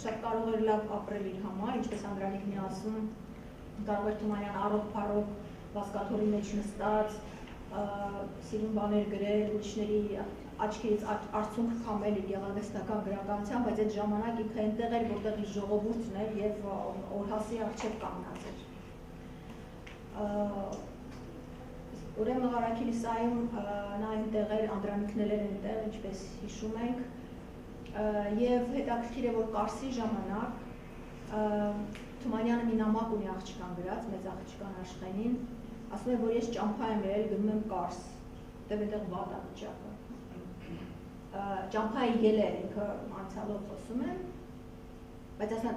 շատ կարող էր լավ ապրել իր համար, ինչպես Անդրանիկն է ասում, կարող էր Թումանյան առող-փառող վասկաթորի մեջ նստած, սիրուն բաներ գրել, ուրիշների աչքերից արցունք քամել իր գեղարվեստական գրականության, բայց այդ ժամանակ ինքը այնտեղ էր, որտեղ իր ժողովուրդն էր և օրհասի առջև կանգնած էր։ Ուրեմն Ղարաքիլիսայում նա այնտեղ էր, Անդրանիկն էր այնտեղ, ինչպես հիշում ենք, և հետաքրքիր է, որ Կարսի ժամանակ Թումանյանը մի նամակ ունի աղջկան գրած, մեծ աղջկան Աշխենին, ասում է, որ ես ճամփա եմ ելել, գնում եմ Կարս, դեպ այնտեղ վատ է վիճակը։ Ճամփայի ելել, ինքը անցյալով խոսում եմ, բայց ասան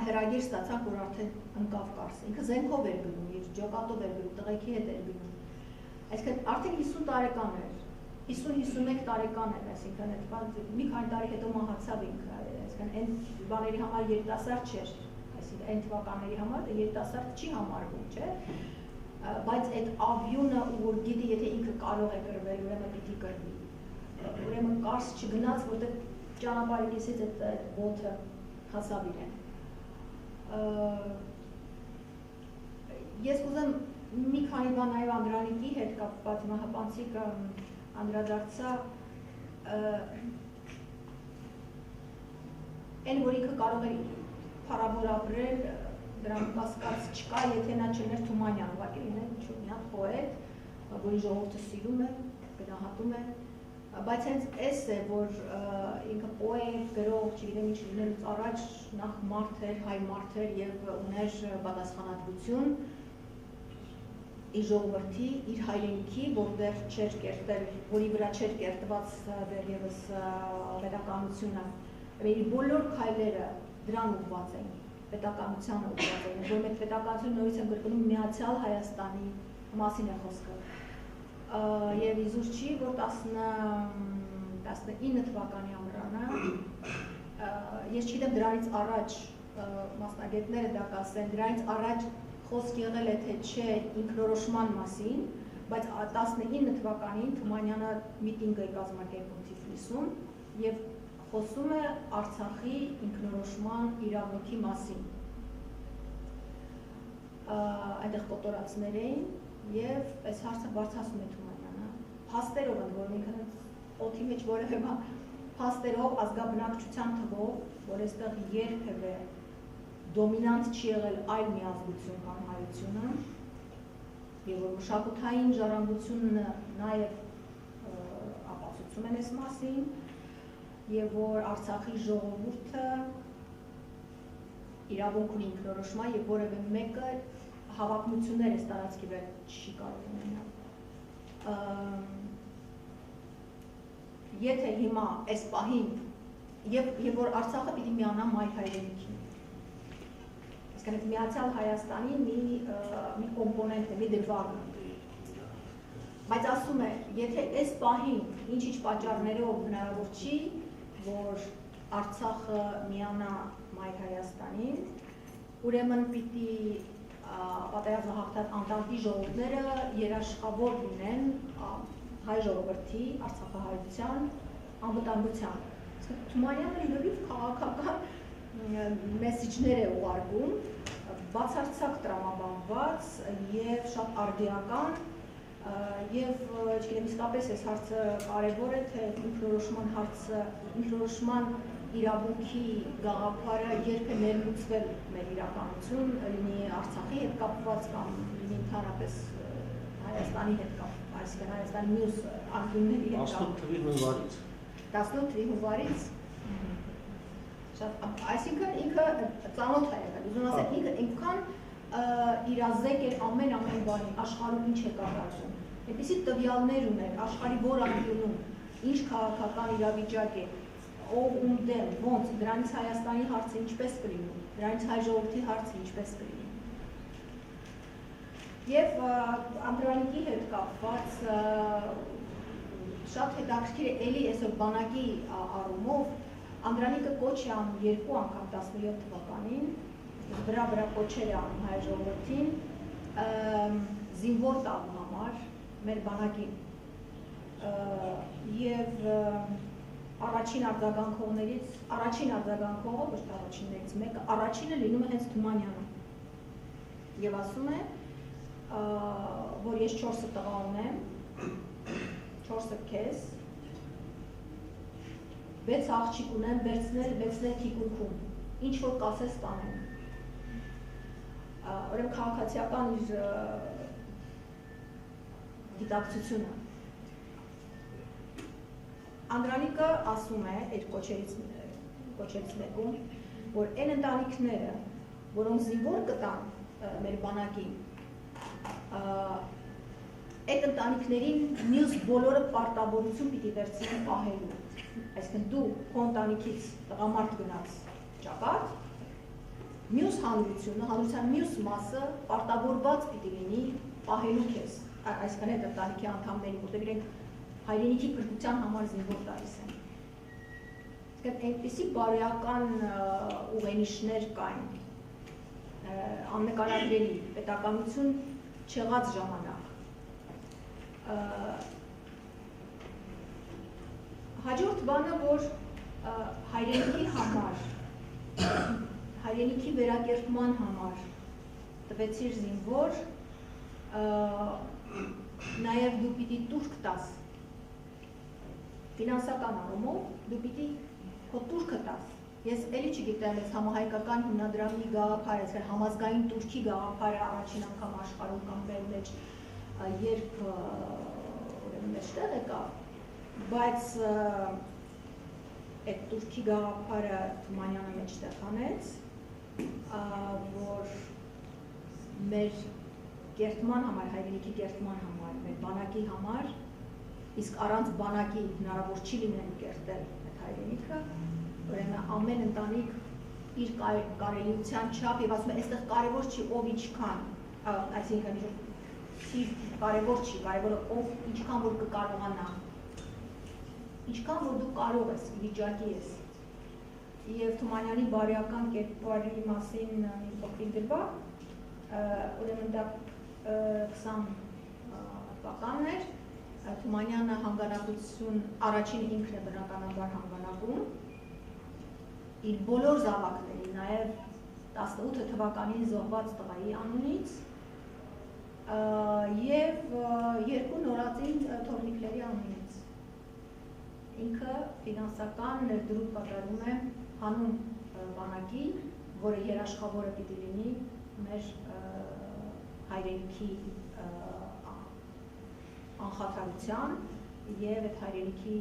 հեռագիր ստացանք, որ արդեն ընկավ Կարս, ինքը զենքով էր գնում, իր ջոկատով էր գնում, տղեկի հետ էր գնում, այսինքն արդեն 50 տարեկան էր, 50-51 տարեկան էր, այսինքն մի քանի տարի հետո մահացավ ինքը, այսինքն այն բաների համար երիտասարդ չէր, այսինքն այն թվականների համար երիտասարդ չի համարվում, չէ, բայց այդ ավյունը որ գիտի եթե ինքը կարող է կրվել, ուրեմն պիտի կրվի։ Ուրեմն կարս չգնաց, որտեղ ճանապարհի կեսից այդ ոտը հասավ իրեն։ Ես կուզեմ մի քանի բան նաև Անդրանիկի հետ կապված մահապանցիկը անդրադարձա այն որ ինքը կարող է փառավոր ապրել, դրան կասկած չկա, եթե նա չլիներ Թումանյան, ուղղակի լիներ ինչ-որ մի հատ պոետ, որի ժողովուրդը սիրում է, գնահատում է, բայց հենց էս է, որ ինքը պոետ, գրող, չգիտեմ ինչ լինելուց առաջ նախ մարդ էր, հայ մարդ էր և ուներ պատասխանատվություն իր ժողովրդի, իր հայրենիքի, որտեղ չէր կերտել, որի վրա չէր կերտված դեռևս պետականությունը, իր բոլոր քայլերը դրան ուղղված էին, պետականությանը ուղղված էին, որ մենք պետականությունը նորից եմ կրկնում Միացյալ Հայաստանի մասին է խոսքը։ Եվ իզուր չի, որ 19 թվականի ամռանը, ես չգիտեմ դրանից առաջ մասնագետները դա կասեն, դրանից առաջ խոսք եղել է թե չէ ինքնորոշման մասին, բայց 19 թվականին Թումանյանը միտինգ է կազմակերպում Թիֆլիսում և խոսում է Արցախի ինքնորոշման իրավունքի մասին։ Այնտեղ կոտորածներ էին և այս հարցը բարձրացնում է Թումանյանը։ Փաստերով են, որ ինքն օդի մեջ որևէ բան, փաստերով ազգաբնակչության թվով, որ այստեղ երբևէ դոմինանտ չի եղել այլ մի ազգություն կամ հայությունը, և որ մշակութային ժառանգությունը նաև ապացուցում են այս մասին, և որ Արցախի ժողովուրդը իրավունք ունի ինքնորոշման և որևէ մեկը հավակնություններ այս տարածքի վրա չի կարող ունենալ։ Եթե հիմա այս պահին, և որ Արցախը պիտի միանա մայր հայրենիքին, Միացյալ Հայաստանի մի կոմպոնենտ է, մի դրվագն է, բայց ասում է, եթե այս պահին ինչ-ինչ պատճառներով հնարավոր չի, որ Արցախը միանա մայր Հայաստանին, ուրեմն պիտի պատերազմը հաղթած Անտանտի ժողովուրդները երաշխավոր լինեն հայ ժողովրդի, արցախահայության, անվտանգության։ Թումանյանը լրիվ քաղաքական մեսիջներ է ուղարկում, բացարձակ տրամաբանված և շատ արդիական և չգիտեմ իսկապես այս հարցը կարևոր է, թե ինքնորոշման հարցը, ինքնորոշման իրավունքի գաղափարը երբ է ներմուծվել մեր իրականություն, լինի Արցախի հետ կապված կամ լինի ընդհանրապես Հայաստանի հետ կապված, այսինքն Հայաստանի մյուս անկյունների հետ կապված։ 18 թվի հունվարից։ 18 թվի հունվարից։ Այսինքն ինքը ծանոթ է եղել, ուզում ասել ինքը ինքան իրազեկ էր ամեն բանի, աշխարհում ինչ է կատարվում, այնպիսի տվյալներ ուներ, աշխարհի որ անկյունում, ինչ քաղաքական իրավիճակ է, ով ում դեմ, ոնց, դրանից Հայաստանի հարցը ինչպես կլինի, դրանից հայ ժողովրդի հարցը ինչպես կլինի։ Եվ Անդրանիկի հետ կապված շատ հետաքրքիր է էլի այսօր բանակի առումով, Անդրանիկը կոչ է անում 2 անգամ 17 թվականին, վրա կոչեր է անում հայ ժողովրդին, զինվոր տալու համար մեր բանակին և առաջին արձագանքողներից, առաջին արձագանքողը, ոչ թե առաջիններից մեկը, առաջինը լինում է հենց Թումանյանը և ասում է, որ ես 4 տղա ունեմ, 4-ը քեզ, 6 աղջիկ ունեմ, վերցնել թիկունքում, ինչ որ կասես կանեմ։ Ուրեմն քաղաքացիական իր գիտակցությունը։ Անդրանիկը ասում է այդ կոչերից մեկում, որ այն ընտանիքները, որոնք զինվոր կտան մեր բանակին, այդ ընտանիքներին մյուս բոլորը պարտավորություն պիտի վերցնեն պահելու։ Այսինքն դու քո ընտանիքից տղամարդ գնաց ճակատ, մյուս հանրությունը, հանրության մյուս մասը պարտավորված պիտի լինի պահելու քեզ, այսինքն այդ ընտանիքի անդամներին, որտեղ իրենք հայրենիքի փրկության համար զինվոր տալիս են։ Այսինքն այնպիսի բարոյական ուղենիշներ կային, աննկարագրելի պետականություն չեղած ժամանակ։ Հաջորդ բանը, որ հայրենիքի համար, հայրենիքի վերակերտման համար տվեցիր զինվոր, նաև դու պիտի տուրք տաս, ֆինանսական առումով դու պիտի քո տուրքը տաս։ Ես էլի չգիտեմ, ես համահայկական հիմնադրամի գաղափարը, համազգային տուրքի գաղափարը առաջին անգամ աշխարհում կամ մեր մեջ երբ մեջտեղ եկավ, բայց այդ տուրքի գաղափարը Թումանյանը մեջտեղ անեց, որ մեր կերտման համար, հայրենիքի կերտման համար, մեր բանակի համար, իսկ առանց բանակի հնարավոր չի լինել կերտել այդ հայրենիքը, ուրեմն ամեն ընտանիք իր կարելիության չափ եւ ասում է, այստեղ կարևոր չի ով ինչքան, այսինքն կարևոր չի, կարևորը ով ինչքան որ կկարողանա, ինչքան որ դու կարող ես, վիճակի ես։ Եվ Թումանյանի բարոյական կերպարի մասին մի փոքրիկ դրվագ, ուրեմն դա 20 թվականն էր, Թումանյանը հանգանակություն, առաջին ինքն է բնականաբար հանգանակում, իր բոլոր զավակների, նաև 18 թվականին զոհված տղայի անունից և երկու նորածին թորնիկների անունից։ Ինքը ֆինանսական ներդրում կատարում է հանուն բանակի, որը երաշխավորը պիտի լինի մեր հայրենիքի անխաթարության և այդ հայրենիքի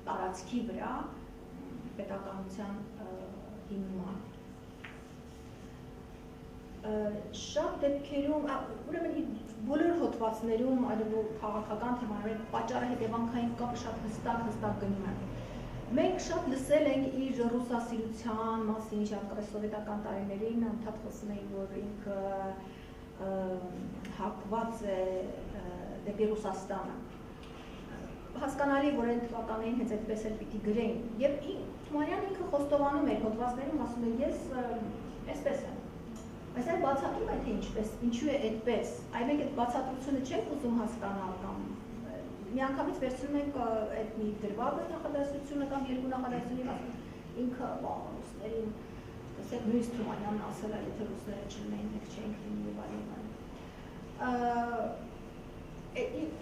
տարածքի վրա պետականության հիմնման։ Շատ դեպքերում, ուրեմն բոլոր հոդվածներում, այլևս քաղաքական թեմաներում պատճառը հետևանքային կապը շատ հստակ գնում է։ Մենք շատ լսել ենք իր ռուսասիրության մասին, հատկապես սովետական տարիներին, անդադ խոսում էին, որ ինքը հակված է դեպի Ռուսաստանը։ Հասկանալի, որ այն թվականներին հենց այդպես էլ պիտի գրեին։ Եվ Թումանյանը ինքը խոստովանում էր, հոդվածներում ասում էր, ես այսպես եմ։ Բայց այլ բացատրում է, թե ինչու է այդպես։ Այլ մենք այդ բացատրությունը չենք ուզում հասկանալ կամ միանգամից վերցնում ենք այդ մի դրվագը նախադասությունը կամ երկու նախադասությունի ասում ինքը ռուսներին, տեսեք նույնիսկ Թումանյանն ասել է, եթե ռուսները չլինեին, մենք չէինք լինի եւ այլն։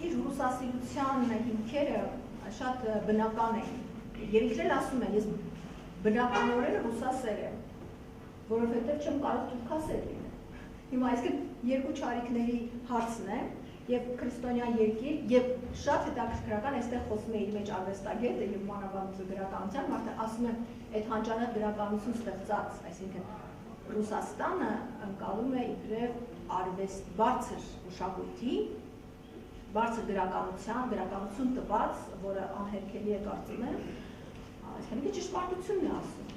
Իր ռուսասիրության հիմքերը շատ բնական են։ Եվ ինքն էլ ասում է, ես բնականորեն ռուսասեր եմ, որովհետև չեմ կարող թուրքասեր լինել։ Հիմա այսինքն երկու չարիքների հարցն է, եւ քրիստոնյա երկիր, եւ շատ հետաքրքրական այստեղ խոսում է իր մեջ արվեստագետը եւ մանավանդ գրականության, մարդը ասում է, այդ հանճարեղ գրականություն ստեղծած, այսինքն Ռուսաստանը ընկալում է իբրև արվեստ բարձր մշակույթի, բարձր գրականություն տված, որը անհերքելի է կարծում եմ, այսինքն ճշմարտությունն է ասում։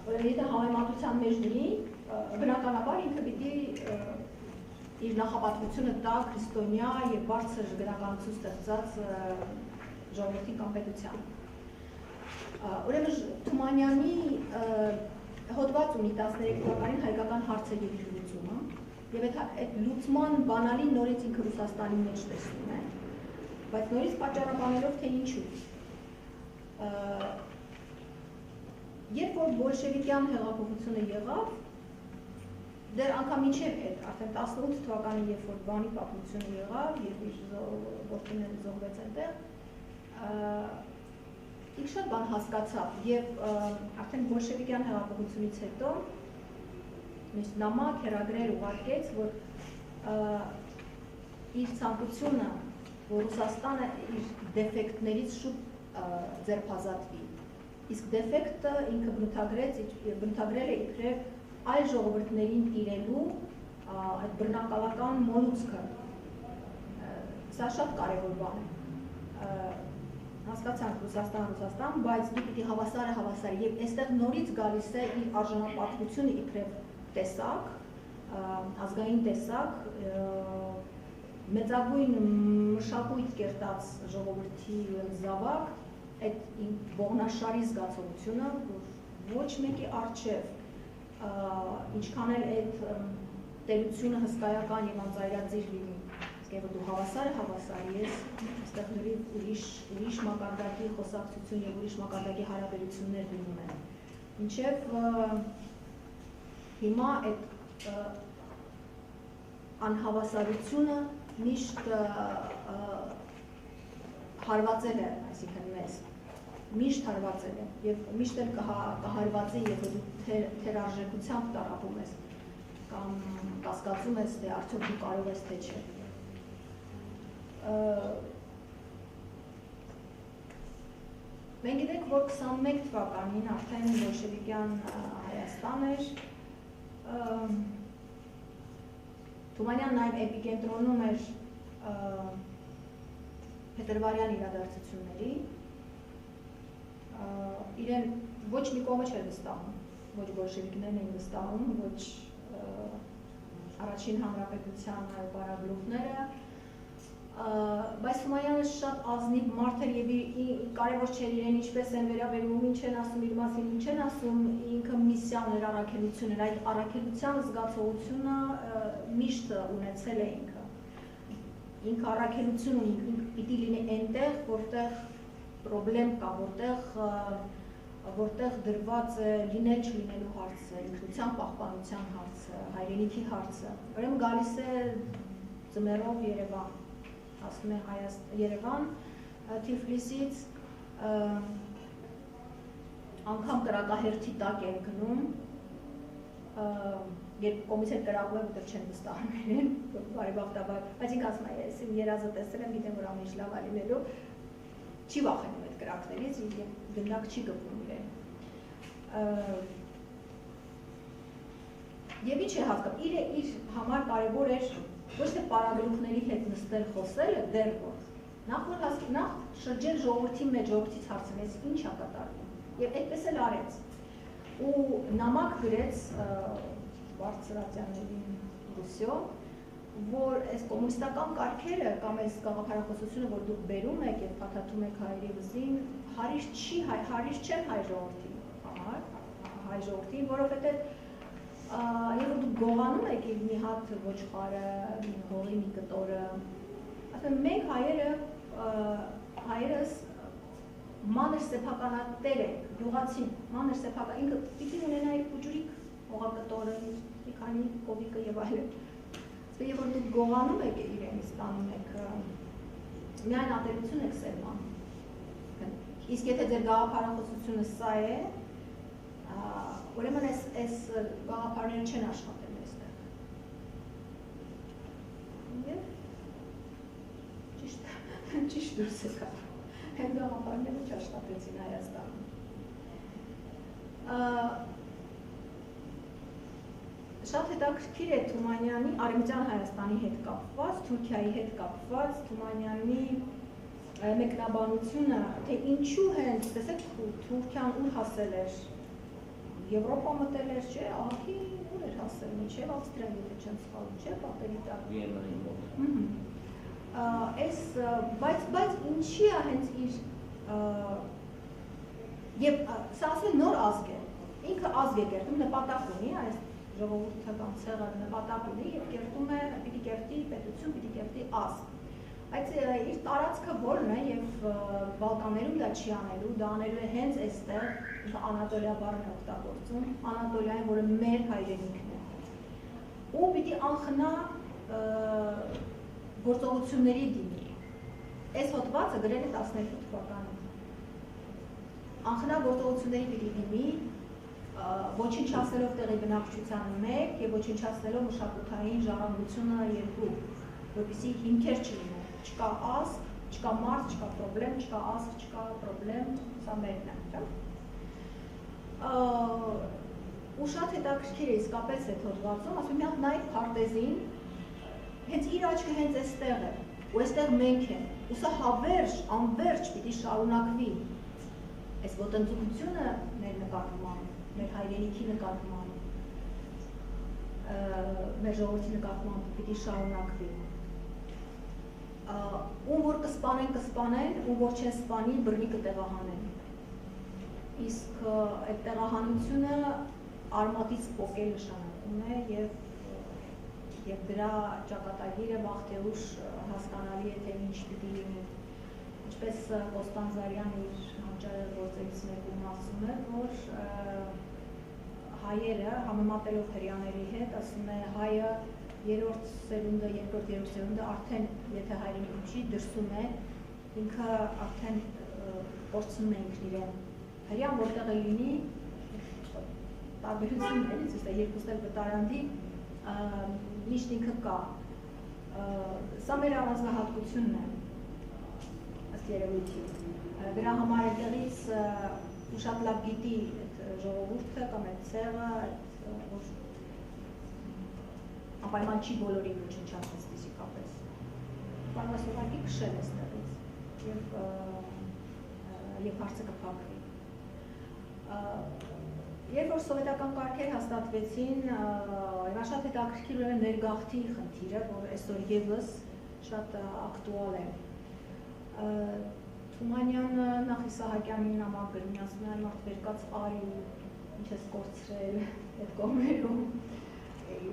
Ուրեմն եթե համեմատության մեջ դրի, բնականաբար ինքը պիտի իր նախապատվությունը տա քրիստոնյա եւ բարձր գրականություն ստեղծած ժողովրդի կամ պետության։ Ուրեմն Թումանյանի հոդված ունի 13 թվականին հայկական հարցը եւ իր լուծումը, եւ այդ լուծման բանալի նորից ինքը Ռուսաստանի մեջ տեսնում է, բայց նորից պատճառաբանելով թե ինչու։ Երբ որ բոլշևիկյան հեղափոխությունը եղավ, դեռ անգամ մինչև այդ, արդեն 18 թվականին, երբ որ բանի պատմությունը եղավ, երբ իր որդիները զոհվեց այնտեղ, ինքը շատ բան հասկացավ եւ արդեն բոլշևիկյան հեղափոխությունից հետո միշտ նամակ հեռագրեր ուղարկեց, որ իր ցանկությունը, որ Ռուսաստանը իր դեֆեկտներից շուտ ձերբազատվի, իսկ դեֆեկտը ինքը բնութագրել է իբրև այլ ժողովուրդներին տիրելու այդ բռնակալական մոլուցքը։ Սա շատ կարևոր բան է։ Հասկացանք Ռուսաստան, բայց դու պիտի հավասարը եւ այստեղ նորից գալիս է իր արժանապատվությունը իբրև տեսակ, ազգային տեսակ, մեծագույն մշակույթ կերտած ժողովրդի զավակ, այդ ողնաշարի զգացողությունը, որ ոչ մեկի առջև ինչքան էլ այդ տերությունը հսկայական եւ անծայրածիր լինի։ Իսկ որ դու հավասար ես, այստեղ լրիվ ուրիշ մակարդակի խոսակցություն եւ ուրիշ մակարդակի հարաբերություններ լինում են։ Մինչեւ հիմա այդ անհավասարությունը միշտ հարվածել է, այսինքն մեզ, միշտ հարվածել է եւ միշտ էլ կհարվածի, եթե դու թերարժեքությամբ տարապում ես կամ կասկածում ես, թե արդյոք դու կարող ես թե չէ։ Մենք գիտենք, որ 21 թվականին արդեն բոլշևիկյան Հայաստան էր, Թումանյան նաև էպիկենտրոնում էր փետրվարյան իրադարձությունների, իրեն ոչ մի կողմը չէր վստահում, ոչ բոլշևիկներն էին վստահում, ոչ առաջին հանրապետության պարագլուխները, բայց Թումանյանը շատ ազնիվ մարդ էր եւ կարևոր չէր իրեն ինչպես են վերաբերում, ինչ են ասում իր մասին, ինչ են ասում, ինքը միսիան էր, առաքելություն էր, այդ առաքելության զգացողությունը միշտ ունեցել է ինքը։ Ինքը առաքելություն ունի, ինքը պիտի լինի այնտեղ, որտեղ պրոբլեմ կա, որտեղ դրված է լինել չլինելու հարցը, ինքնության պահպանության հարցը, հայրենիքի հարցը։ Ուրեմն գալիս է ձմեռով Երևան, ասում է Երևան, Թիֆլիսից անգամ կրակահերթի տակ են գնում, երբ կողմից էլ կրակում է, որտեղ չեն վստահում իրեն, բարեբախտաբար, բայց ինքը ասում է, ես իմ երազը տեսել եմ, գիտեմ, որ ամեն ինչ լավ լինելու, չի վախենում այդ կրակներից, գնդակ չի գտնում իրեն։ Եվ ինչ է հասկանում, իր համար կարևոր էր ոչ թե պարագլուխների հետ նստել խոսելը, դեռ որ, նախ շրջել ժողովրդի մեջ, ժողովրդից հարցնեց, ինչ է կատարվում, եւ այդպես էլ արեց։ Ու նամակ գրեց Բարձրատյաններին Ռուսիո, որ այս կոմունիստական կարգերը կամ այս գաղափարախոսությունը, որ դուք բերում եք եւ փաթաթում եք հայերի վզին, հարիր չեն հայ ժողովրդի համար, հայ ժողովրդին, որովհետեւ երբ դուք գողանում եք մի հատ ոչխարը, մի հողի մի կտորը, ասում մենք հայերս մանր սեփականատեր ենք, գյուղացին, մանր սեփական, ինքը պիտի ունենա իր փուջուրիկ հողակտորը, մի քանի կովիկը եւ այլն։ Երբ որ դուք գողանում եք իրենից տանում եք, միայն ատելություն եք սերմանում։ Իսկ եթե ձեր գաղափարախոսությունը սա է, ուրեմն այս գաղափարները չեն աշխատել այստեղ։ Եվ ճիշտ դուրս եկա։ Հենց գաղափարները չաշխատեցին Հայաստանում։ Շատ հետաքրքիր է Թումանյանի Արևմտյան Հայաստանի հետ կապված, Թուրքիայի հետ կապված Թումանյանի մեկնաբանությունը, թե ինչու հենց, տեսեք, Թուրքիան ուր հասել էր, Եվրոպա մտել էր, չէ, ահքի ուր էր հասել, մինչև Ավստրիա, եթե չեմ սխալվում, չէ, պատերի տակ։ Վիեննայի մոտ։ Բայց ինչի է հենց իր, և սա ասում է նոր ազգ է, ինքը ազգ է կերտում, նպատակ ունի, այս ժողովուրդական ցեղը նպատակ ունի և կերտում է, պիտի կերտի պետություն, պիտի կերտի ազգ։ Բայց իր տարածքը որն է և Բալկաններում դա չի անելու, դա անելու է հենց այստեղ, Անատոլիա բառն է օգտագործում, Անատոլիային, որը մեր հայրենիքն է։ Ու պիտի անխնա գործողությունների դիմի։ Այս հոդվածը գրել է 12 թվականին։ Անխնա գործողությունների պիտի դիմի, ոչնչացնելով տեղի բնակչության 1 և ոչնչացնելով մշակութային ժառանգությունը 2, որպեսզի հիմքեր չլինեն։ Չկա ազգ, չկա մարդ, չկա պրոբլեմ, չկա ազգ, չկա պրոբլեմ, սա մերն է։ Ու շատ հետաքրքիր է իսկապես այդ հոդվածում, ասում եմ նայեք քարտեզին, հենց իր աչքը հենց այստեղ է, ու այստեղ մենք ենք, ու սա հավերժ, անվերջ պիտի շարունակվի։ Այս ոտնձգությունը մեր նկատմամբ, մեր հայրենիքի նկատմամբ, մեր ժողովրդի նկատմամբ պիտի շարունակվի։ Ում որ կսպանեն, ում որ չեն սպանի, բռնի կտեղահանեն։ Իսկ այդ տեղահանությունը արմատից պոկել նշանակում է և եւ դրա ճակատագիրը վաղ թե ուշ հասկանալի է թե ինչ պիտի լինի։ Ինչպես Կոստանդզարյանը իր հանճարեղ գործերից մեկում ասում է, որ հայերը համեմատելով հրեաների հետ, ասում է հայը երրորդ սերունդը, երկրորդ սերունդը արդեն եթե հայրենիքում չի դրսում է, ինքը արդեն կորցնում է ինքն իրեն։ Հրեան որտեղ է լինի, տարբերությունն է, ցույց է երկուսն էլ վտարանդի, միշտ ինքը կա։ Սա մեր առանձնահատկությունն է, ըստ երևույթի։ Դրա համար այդտեղից ու շատ լավ գիտի այդ ժողովուրդը կամ այդ ցեղը, որ անպայման չի բոլորին ոչնչացնես ֆիզիկապես։ Պարզ ուղղակի քշել է ստեղից եւ հարցը կփակվի։ Երբ որ սովետական կարգեր հաստատվեցին, հիմա շատ հետաքրքիր ուրեմն ներգաղթի խնդիրը, որ այսօր եւս շատ ակտուալ է։ Թումանյանը նախ Իսահակյանին նամակ գրում, ասում է մարդ վերկաց արի, ինչ ես կորցրել այդ կողմերում։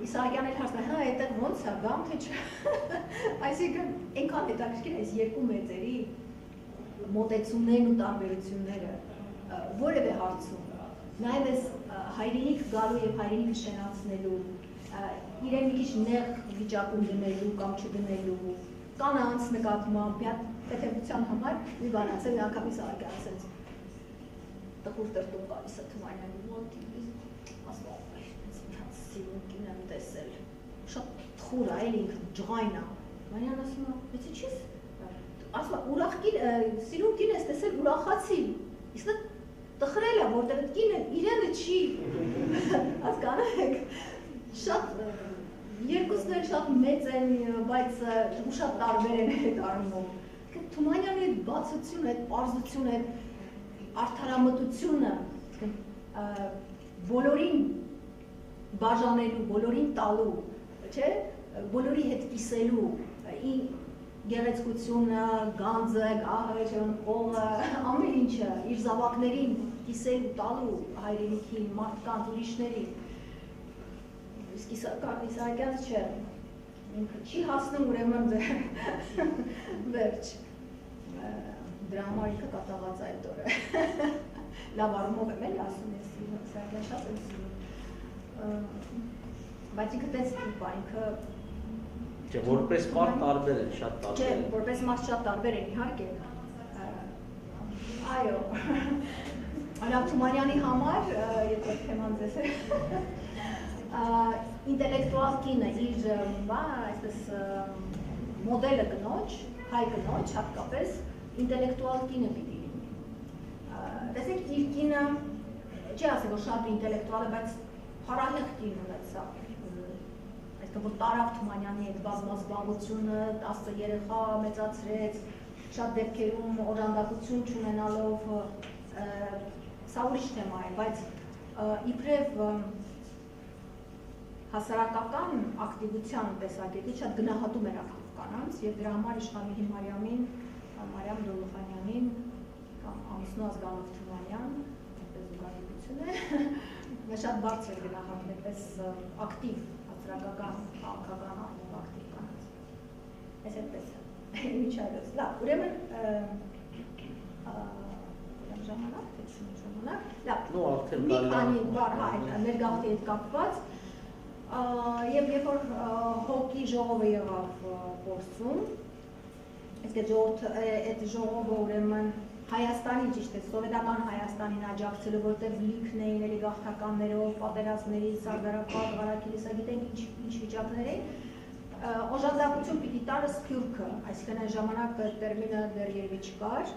Իսահակյանն էլ հարցնում է, հա, այդտեղ ո՞նց է, գամ թե չէ։ Այսինքն այնքան հետաքրքիր է այս երկու մեծերի մոտեցումներն ու տարբերությունները որևէ հարցում։ Նաև այս հայրենիք գալու եւ հայրենիքը շենացնելու, իրեն մի քիչ նեղ վիճակում դնելու կամ չդնելու, կանանց նկատմամբ, պետության համար մի բան ասել, միանգամից Սահակյանը ասեց տխուր տրտում գալիս է Թումանյանի մոտ, ասում է, ինձ սիրուն կին եմ տեսել, շատ թխուր է, էլ ինքը ջղայն է, Թումանյանը ասում է, բայց ինչի՞ս, ասում է, ուրախ կին, սիրուն կին ես տեսել, ուրախացի, իսկ նա տխրել է, որտեղ այդ կինը իրենը չի, հասկանեք, շատ երկուսն էլ շատ մեծ են, բայց ու շատ տարբեր են այդ առումով։ Թումանյանի այդ բացությունը, այդ պարզությունը, այդ արդարամտությունը, բոլորին բաժանելու, բոլորին տալու, չէ, բոլորի հետ կիսելու, գեղեցկությունը, գանձը, գահը, օղը, ամեն ինչը, իր զավակներին կիսելու, տալու հայրենիքին, մարդկանց, ուրիշներին։ Իսկ Իսահակյանց չէ, ինքը չի հասնում ուրեմն վերջ, դրա համար ինքը կատաղած այդ օրը, լավ առումով եմ էլ ասում ես, Իսահակյան շատ եմ սիրում, բայց ինքը տես տիպ է, ինքը Չէ, որպես մարդ տարբեր են, շատ տարբեր են։ Չէ, որպես մարդ շատ տարբեր են, իհարկե, այո, Լավ Թումանյանի համար, եթե թեման ձեզ է, ինտելեկտուալ կինը իր այսպես մոդելը կնոջ, հայ կնոջ, հատկապես ինտելեկտուալ կինը պիտի լինի։ Տեսեք, իր կինը, չի ասել, որ շատ ինտելեկտուալ է, բայց փառահեղ կին ունեցավ, այսինքն, որ տարավ Թումանյանի այդ բազմազբաղությունը, 10 երեխա մեծացրեց, շատ դեպքերում օժանդակություն չունենալով, սա ուրիշ թեմա է, բայց իբրև հասարակական ակտիվության տեսակետից շատ գնահատում էր ակտիվ կանանց և դրա համար Իշխանուհի Մարիամին, Մարիամ Դոլոխանյանին կամ ամուսնու Ազգանով Թումանյան, այդպես զուգահեռություն է, շատ բարձր էր գնահատում այդպես ակտիվ, հասարակական, քաղաքական առումով ակտիվ կանանց։ Այս այդպես է, միջայլոց։ Լավ, ուրեմն ժամանակ, թե չունի ժամանակ, լավ, մի քանի բառ ներգաղթի հետ կապված, և երբ որ հոգի ժողովը եղավ Պորսում, այդ ժողովը ուրեմն Հայաստանի, ճիշտ է, սովետական Հայաստանին աջակցելու, որտեղ լիքն էին էլի գաղթականներով, պատերազմների, Սարդարապատ, Ղարաքիլիսա, գիտենք ինչ վիճակներ էին, օժանդակություն պիտի տալը Սփյուռքը, այսինքն այն ժամանակ տերմինը դեռ երևի չկար,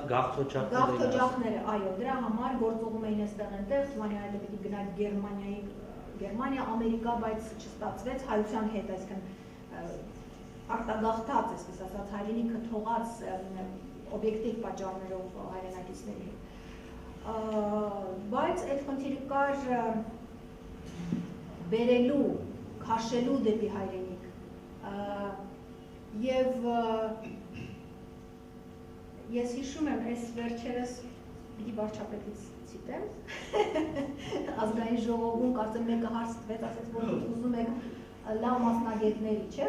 գաղթօջախները, այո, դրա համար գործողում էին այստեղ այնտեղ, Թումանյանը պիտի գնալ Գերմանիա, Ամերիկա, բայց չստացվեց հայության հետ, այսինքն արտագաղթած, այսպես ասած, հայրենիքը թողած օբյեկտիվ պատճառներով հայրենակիցների հետ։ Բայց այդ խնդիրը կար բերելու, քաշելու դեպի հայրենիք և ես հիշում եմ, այս վերջերս պիտի վարչապետից ցիտեմ, ազգային ժողովում կարծեմ մեկը հարց տվեց, ասեց, որ ուզում եք լավ մասնագետների չէ,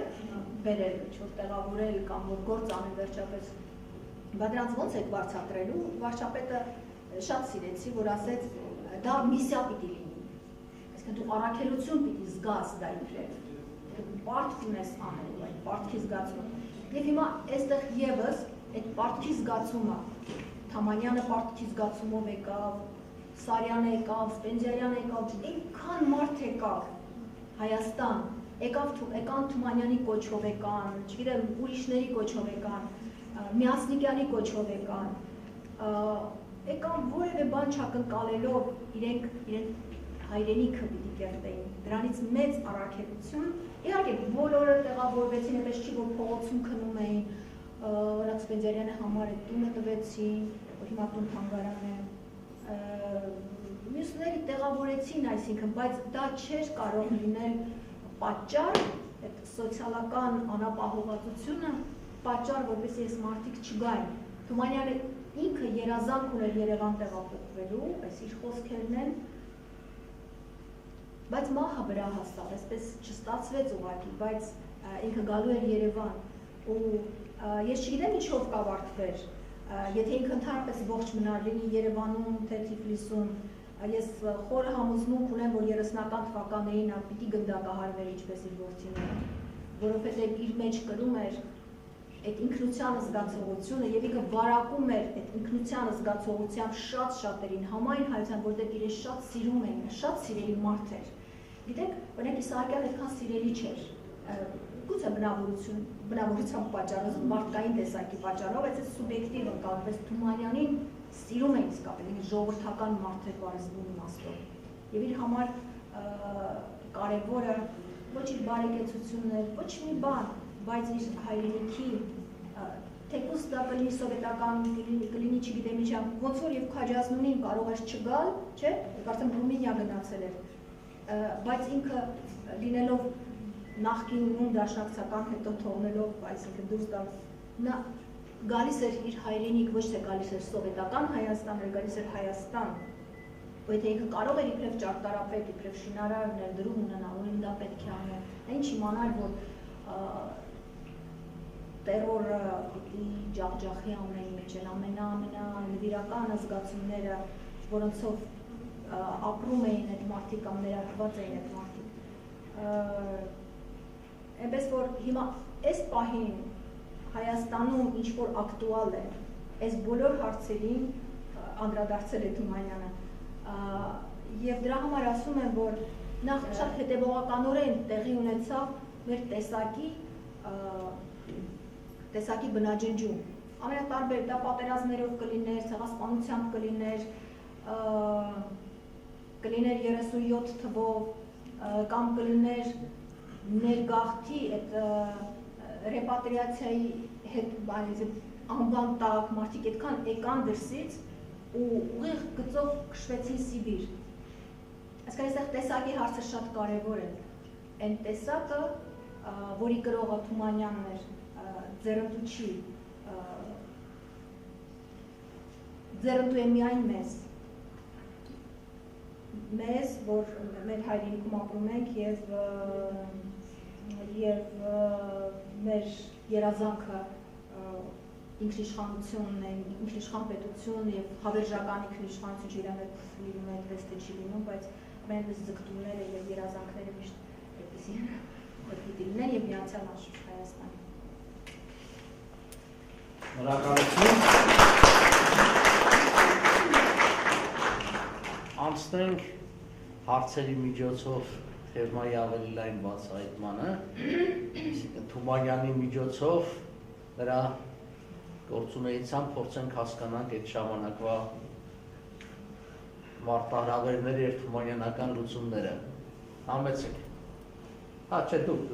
բերել, ինչ-որ տեղավորել կամ որ գործ անել վերջապես, բայց դրանց ոնց եք վարձատրելու, վարչապետը շատ սիրեցի, որ ասեց, դա միսիա պիտի լինի, այսինքն դու առաքելություն պիտի զգաս դա իբրև, պարտք ունես անելու, այդ պարտքի զգացումը, և հիմա այստեղ ևս այդ պարտքի զգացումը, Թամանյանը պարտքի զգացումով եկավ, Սարյանը եկավ, Սպենդիարյանը եկավ, այնքան մարդ եկավ Հայաստան, եկան Թումանյանի կոչով եկան, չգիտեմ, ուրիշների կոչով եկան, Միասնիկյանի կոչով եկան, եկան որևէ բան չակնկալելով իրենք հայրենիքը պիտի կերտեին, դրանից մեծ առաքելություն, իհարկե բոլորը տեղավորվեցին, այնպես չի, որ փողոցում քնում էին, օրինակ Սպենդիարյանի համար այդ տունը տվեցին, որ հիմա տուն թանգարան է, մյուսների տեղավորեցին, այսինքն, բայց դա չէր կարող լինել պատճառ, այդ սոցիալական անապահովվածությունը, պատճառ, որպեսզի այս մարդիկ չգային։ Թումանյանը ինքը երազանք ուներ Երևան տեղափոխվելու, այս իր խոսքերն են, բայց մահը վրա հասավ, այսպես չստացվեց ուղղակի, բայց ինքը գալու էր Երևան, ու ես չգիտեմ ինչով կավարտվեր, եթե ինքը ընդհանրապես ողջ մնար լինի Երևանում, թե Թիֆլիսում, ես խորը համոզմունք ունեմ, որ 30-ական թվականներին պիտի գնդակահարվեր ինչպես իր որդիները, որովհետև իր մեջ կրում էր այդ ինքնության զգացողությունը և ինքը վարակում էր այդ ինքնության զգացողությամբ շատ շատերին համայն հայության, որտեղ իրեն շատ սիրում էին, շատ սիրելի մարդ էր։ Գիտեք, օրինակ Իսահակյանը այդքան սիրելի չէր, գուցե բնավորության պատճառով, մարդկային տեսակի պատճառով, այս սուբյեկտիվ ընկալվում, բայց Թումանյանին սիրում էին իսկապես, ժողովրդական մարդ էր բարձրում իմաստով։ Եվ իր համար կարևորը ոչ իր բարեկեցությունն էր, ոչ մի բան, բայց իր հայրենիքի, թեկուզ դա կլինի սովետական, կլինի չգիտեմ ինչա, ոնց որ և Քաջազնունին կարող էր չգալ, չէ, կարծեմ Ռումինիա գնացել էր, բայց ինքը լինելով նախկին նույն դաշնակցական հետո թողնելով, այսինքն դուրս գալ, նա գալիս էր իր հայրենիք, ոչ թե գալիս էր սովետական Հայաստան, այլ գալիս էր Հայաստան, ու եթե ինքը կարող էր իբրև ճարտարապետ, իբրև շինարար ներդրում ունենալ, ուրեմն դա պետք է անել, այն չիմանալ, որ տերորը պիտի ջախջախի ամենի մեջ են, ամենանվիրական զգացումները, որոնցով ապրում էին այդ մարդիկ կամ ներարկված էին այդ մարդիկ։ Այնպես որ հիմա այս պահին Հայաստանում ինչ-որ ակտուալ է, այս բոլոր հարցերին անդրադարձել է Թումանյանը և դրա համար ասում եմ, որ նախ շատ հետևողականորեն տեղի ունեցավ մեր տեսակի բնաջնջում, ամենատարբեր, դա պատերազմներով կլիներ, ցեղասպանությամբ կլիներ 37 թվով, կամ կլիներ ներգաղթի այդ ռեպատրիացիայի հետ անբան տակ, մարդիկ այդքան եկան դրսից ու ուղիղ գծով քշվեցին Սիբիր։ Այսինքն այստեղ տեսակի հարցը շատ կարևոր է։ Այն տեսակը, որի կրողը Թումանյանն էր, ձեռնտու չի, ձեռնտու է միայն մեզ, որ մեր հայրենիքում ապրում ենք և մեր երազանքը ինքնիշխանությունն է, ինքնիշխան պետություն և հավերժական ինքնիշխանություն չիրամետ այդպես թե չի լինում, բայց ամենպես ձգտումները և երազանքները միշտ այդպիսի պիտի լինեն և միացյալ աշխարհ Հայաստան։ Շնորհակալություն։ Անցնենք հարցերի միջոցով թեմայի ավելի լայն բացահայտմանը, Թումանյանի միջոցով նրա գործունեությամբ փորձենք հասկանանք այդ ժամանակվա մարտահրավերները և թումանյանական լուծումները։ Համեցեք։ Չէ, դուք։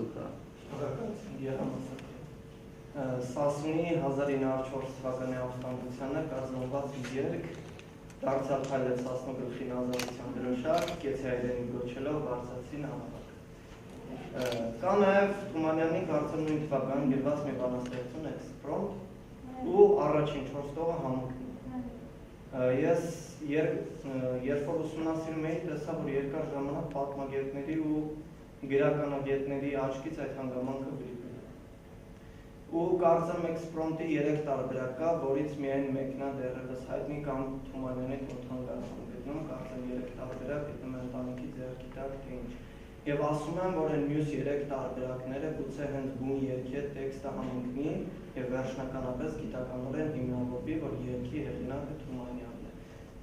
Սասունի 1904 թվականի ապստամբությանը կազմված երգ դարձյալ քայլեց Սասնու գլխին ազատության դրոշակ, կեցի հայրենիք գոչելով վարձացին անապակ։ Կա նաև Թումանյանի կարծեմ նույն թվականին գրված մի բանաստեղծություն Էքսպրոմտ ու առաջին 4 տողը համընկնում։ Ես երբ որ ուսումնասիրում էի, տեսա, որ երկար ժամանակ պատմագետների ու Գրականագետների աչքից այդ հանգամանքը վրիպել է։ Ու կարծեմ էքսպրոմտի 3 տարբերակ կա, որից միայն մեկն է դեռևս հայտնի կամ Թումանյանի թոթանգարանում գտնում, կարծեմ 3 տարբերակ գտնում են ընտանիքի ձեռքի տակ թե ինչ։ Եվ ասում եմ, որ այն մյուս 3 տարբերակները գուցե հենց բուն երգի հետ տեքստը համընկնի եւ վերջնականապես գիտականորեն հիմնավորվի, որ երգի հեղինակը Թումանյանն է։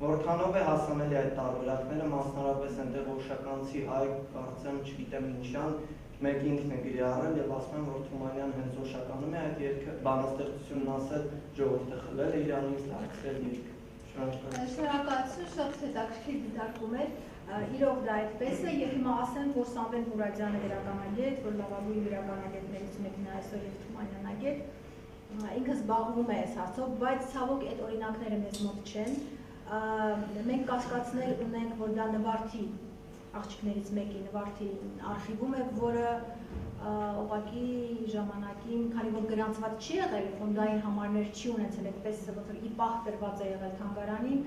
Որքանով է հասանելի այդ տարբերակները, մասնավորապես այնտեղ օշականցի հայ, կարծեմ, չգիտեմ ինչյան, մեկ ինքն է գրի առել եւ ասում եմ, որ Թումանյան հենց օշականում է այդ երգը, բանաստեղծությունն ասել, ժողովուրդը խլել է իրանից դարձրել երգ։ Շնորհակալություն, շատ հետաքրքիր դիտարկում էր։ Իրոք դա այդպես է եւ հիմա ասեմ, որ Սամվել Մուրադյանը գրականագետ, որ լավագույն գրականագետներից մեկն է այսօր եւ Թումանյանագետ, ինքը զբաղվում է այս հարցով, բայց ցավոք այդ օրինակները մեզ մոտ չեն։ Մենք կասկածներ ունենք, որ դա Նվարդի աղջիկներից մեկի Նվարդի արխիվում է, որը ուղղակի ժամանակին, քանի որ գրանցված չի եղել, ֆոնդային համարներ չի ունեցել, այդպես որ ի պահ տրված է եղել թանգարանին,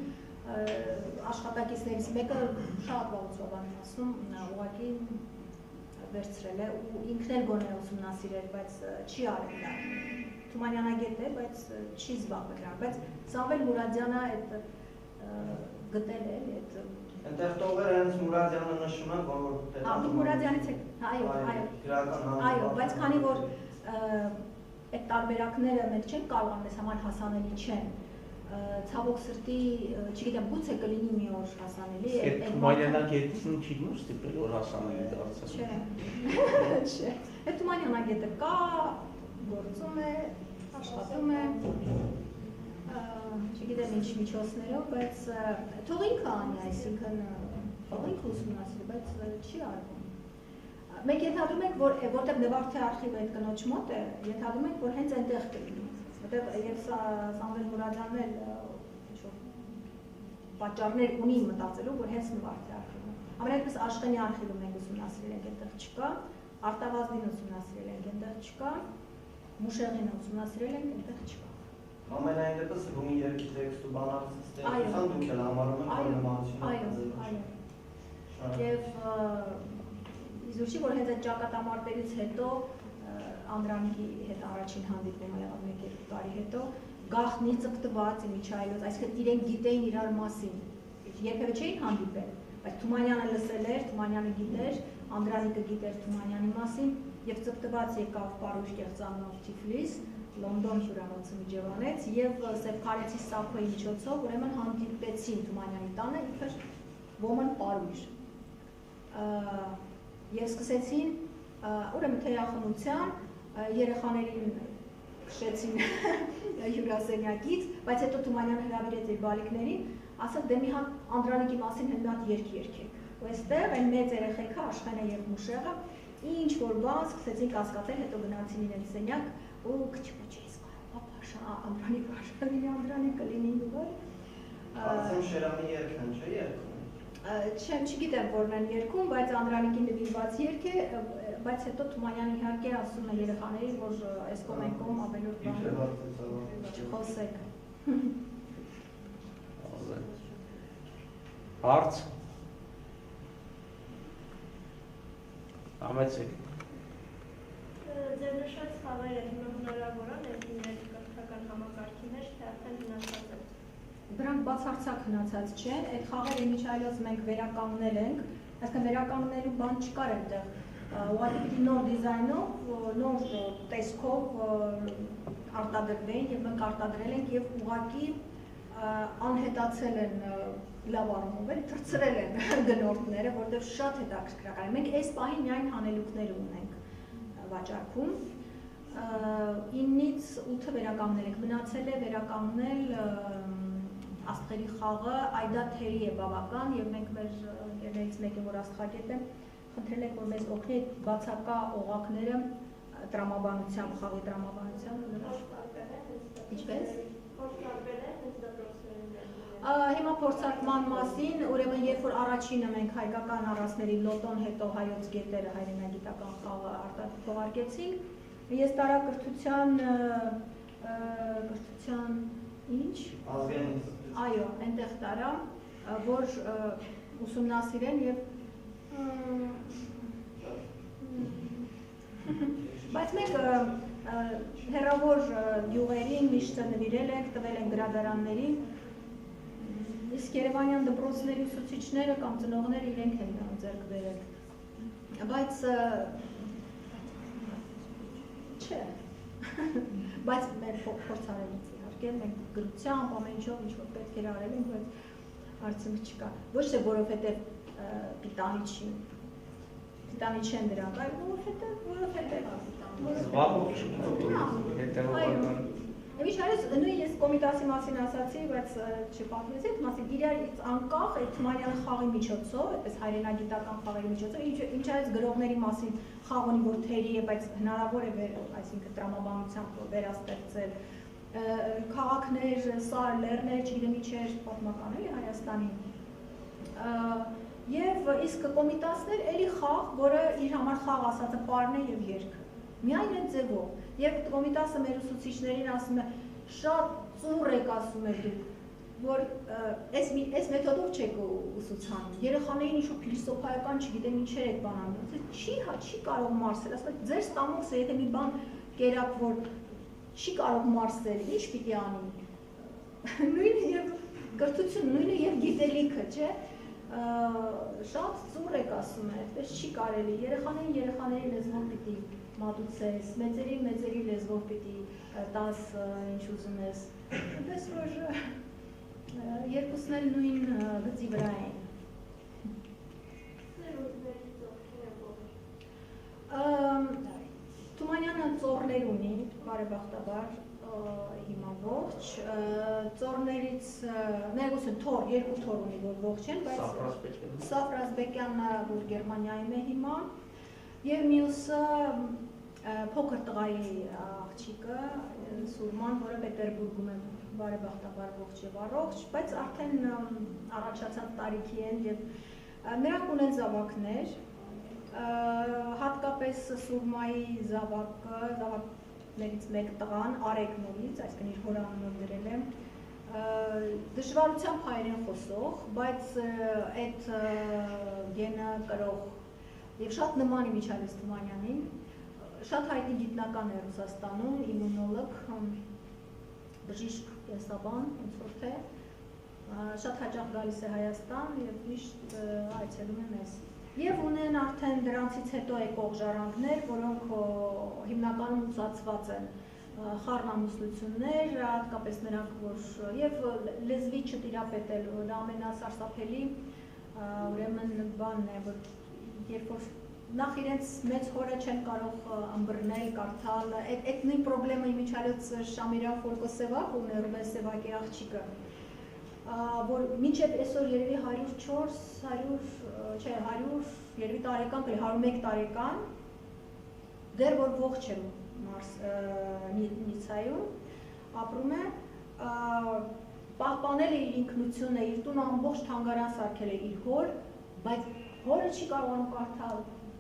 աշխատակիցներից մեկը շատ վաղուց բան ասում, ուղղակի վերցրել է ու ինքն էլ գոնե ուսումնասիրել, բայց չի արել դա։ Թումանյանագետ է, բայց չի զբաղվել դրանով, բայց Սամվել Մուրադյանը այդ գտել է այդ Այնտեղ տողերը հենց Մուրադյանը նշում են, որ դուք Մուրադյանից եք, այո, բայց քանի որ այդ տարբերակները մենք չենք կարող ամենես համար հասանելի չեն, ցավոք սրտի, չգիտեմ, գուցե կլինի մի օր հասանելի։ Թումանյանագետին չի դու ստիպել, որ հասանելի դարձած։ Չէ, չէ, այդ Թումանյանագետը կա, գործում է, աշխատում է, չգիտեմ ինչ միջոցներով, բայց թող ինքը անի, այսինքն թող ինքը ուսումնասիրի, բայց չի արվում։ Մենք ենթադրում ենք, որ որտեղ Նվարդի արխիվը այդ կնոջ մոտ է, ենթադրում ենք, որ հենց այնտեղ կլինի, որտեղ եւ Սամվել Մուրադյանն էլ պատճառներ ունի մտածելու, որ հենց Նվարդի արխիվը։ Ամենայնպես Աշխենի արխիվը մենք ուսումնասիրել ենք, այնտեղ չկա, Արտավազդին ուսումնասիրել ենք, այնտեղ չկա, Մուշեղին ուսումնասիրել ենք, այնտեղ չկա։ Ամենայն դեպս բունի երգի տեքստու բանախոսության դուք էլ համարում եք, որ նմանություն Եվ իզուշի, որ հենց այդ ճակատամարտերից հետո Անդրանիկի հետ առաջին հանդիպումը եղավ 1-2 տարի հետո, գաղտնի ծպտված իմիջայլոց, այսինքն իրենք գիտեին իրար մասին, երբևէ չէին հանդիպել, բայց Թումանյանը լսել էր, Թումանյանը գիտեր, Անդրանիկը գիտեր Թումանյանի մասին եւ ծպտված եկավ Պարույր Կեղծանով Թիֆլիս, Լոնդոն հյուրանոցը միջևանեց եւ Սեփքարեցի Սափոյի միջոցով ուրեմն հանդիպեցին Թումանյանի տանը իբր ոմն Պարույր եւ սկսեցին ուրեմն թերախնության երեխաներին քշեցին հյուրասենյակից, բայց հետո Թումանյանը հրավիրեց իր բալիկներին, ասաց դե մի հատ Անդրանիկի մասին մի հատ երգ երգեք։ Ու այստեղ այն մեծ երեխեքը Աշխենը եւ Մուշեղը ինչ որ բան սկսեցին կասկածել, հետո գնացին իրենց սենյակ ու քչփոչից պապաշա Անդրանիկ Աշխենի Անդրանիկը լինի ուղղ։ Ասեմ Շերամի երգն չէ երգում։ Չգիտեմ որն են երգում, բայց Անդրանիկին նվիրված երգ է, բայց հետո Թումանյանը իհարկե ասում է երեխաներին, որ այս կոմենկում ավելորդ բան չխոսեք։ Հարց։ Ամեցեք։ Ձեր նշած խաղերը հիմա հնարավոր են ներդիներ կրթական համակարգի մեջ, թե արդեն հնացած են։ Դրանք բացարձակ հնացած չեն, այդ խաղերը իմիջայլոց մենք վերականգնել ենք, այսինքն վերականգնելու բան չկար այնտեղ, ուղղակի պիտի նոր դիզայնով, նոր տեսքով արտադրվեն եւ մենք արտադրել ենք եւ ուղղակի անհետացել են լավ առումով, թրծրել են գնորդները, որտեղ շատ հետաքրքրական է։ Մենք այս պահին միայն հանելուկներ ունենք վաճառքում, 9-ից 8-ը վերականգնել ենք, մնացել է վերականգնել աստղերի խաղը, Այդա Թերի է բավական եւ մենք մեր ընկերներից մեկը, որ աստղագետ է, խնդրել ենք, որ մեզ օգնի բացակա օղակները տրամաբանությամբ, խաղի տրամաբանությամբ։ Ինչպես։ Հիմա փորձարկման մասին, ուրեմն երբ որ առաջինը մենք հայկական առածների լոտոն, հետո հայոց գետերը հայրենագիտական խաղը թողարկեցինք, ես տարա կրթության ինչ? Այո, այնտեղ տարա, որ ուսումնասիրեն եւ Բայց մենք հեռավոր յուղերին միշտ նվիրել ենք, տվել ենք գրադարաններին, իսկ երևանյան դպրոցների ուսուցիչները կամ ծնողները իրենք են ձեռք բերել։ Բայց չէ, բայց մեր փորձարարից իհարկե մենք գրությամբ, ամեն ինչով ինչ-որ պետք էր արել ենք, բայց արդյունք չկա։ Ոչ թե որովհետև պիտանի չեն դրանք, այլ որովհետև Զբաղվող հետևողական։ Եվ իշխարես նույն ես կոմիտասի մասին ասացի, բայց չպատմեցի այդ մասին, իրարից անկախ այդ Թումանյանը խաղի միջոցով, այդպես հայրենագիտական խաղերի միջոցով, ինչ այս գրողների մասին խաղ ունի, որ թերի է, բայց հնարավոր է այսինքն տրամաբանությամբ վերաստեղծել քաղաքներ, սար, լեռներ, չգիտեմ ինչեր պատմական էլի Հայաստանի։ Եվ իսկ կոմիտասներ էլի խաղ, որը իր համար խաղ ասածը պարն է եւ երգը։ Միայն այդ ձևով։ Եվ կոմիտասը մեր ուսուցիչներին ասում է, շատ ծուռ եք ասում եք դուք, որ այս մեթոդով չեք ուսուցանում։ Երեխաներին ինչ-որ փիլիսոփայական չգիտեմ ինչեր եք բանանում։ Չի կարող մարսել, ասում եք, ձեր ստամոքսը եթե մի բան կերակ, որ չի կարող մարսել, ինչ պիտի անի։ Նույնը եւ կրթություն, նույնը եւ գիտելիքը, չէ՞։ Շատ ծուռ եք ասում է, այդպես չի կարելի։ Երեխաների լեզվով պիտի մատուցես, մեծերի լեզվով պիտի տաս ինչ ուզում ես, այնպես որ երկուսն էլ նույն գծի վրա են։ Թումանյանը ծոռներ ունի, բարեբախտաբար հիմա ողջ, ծոռներից, ներգուսն երկու թոր ունի, որ ողջ են, բայց Սաֆրազբեկյանը, որ Գերմանիայում է հիմա, և մյուսը փոքր տղայի աղջիկը, Սուրման, որը Պետերբուրգում է բարեբախտաբար ողջ եւ առողջ, բայց արդեն առաջացած տարիքի են եւ նրանք ունեն զավակներ, հատկապես Սուրմայի զավակներից մեկ տղան, Արեգներից, այսինքն իր հորանունով դրել եմ, դժվարությամբ հայերեն խոսող, բայց այդ գենը կրող եւ շատ նման է Միչայել Թումանյանին, շատ հայտնի գիտնական է Ռուսաստանում, իմունոլոգ, բժիշկ կենսաբան, ոնց որ թե, շատ հաճախ գալիս է Հայաստան եւ միշտ այցելում է մեզ։ Եվ ունեն արդեն դրանցից հետո եկող ժառանգներ, որոնք հիմնականում ուսացված են խառնամուսնություններ, հատկապես նրանք, որ եւ լեզվի չտիրապետել, դա ամենասարսափելի ուրեմն բանն է, որ երբ որ նախ իրենց մեծ հորը չեն կարող ըմբռնել, կարդալ, այդ նույն պրոբլեմը իմիջալոց Շամիրա Ֆորկոսևակ ու Ներվե Սևակի աղջիկը, որ մինչև այսօր երևի 101 տարեկան, դեռ որ ողջ է Նիցայում, ապրում է, պահպանել է իր ինքնությունը, իր տունը ամբողջ թանգարան սարքել է իր հոր, բայց հորը չի կարողանում կարդալ,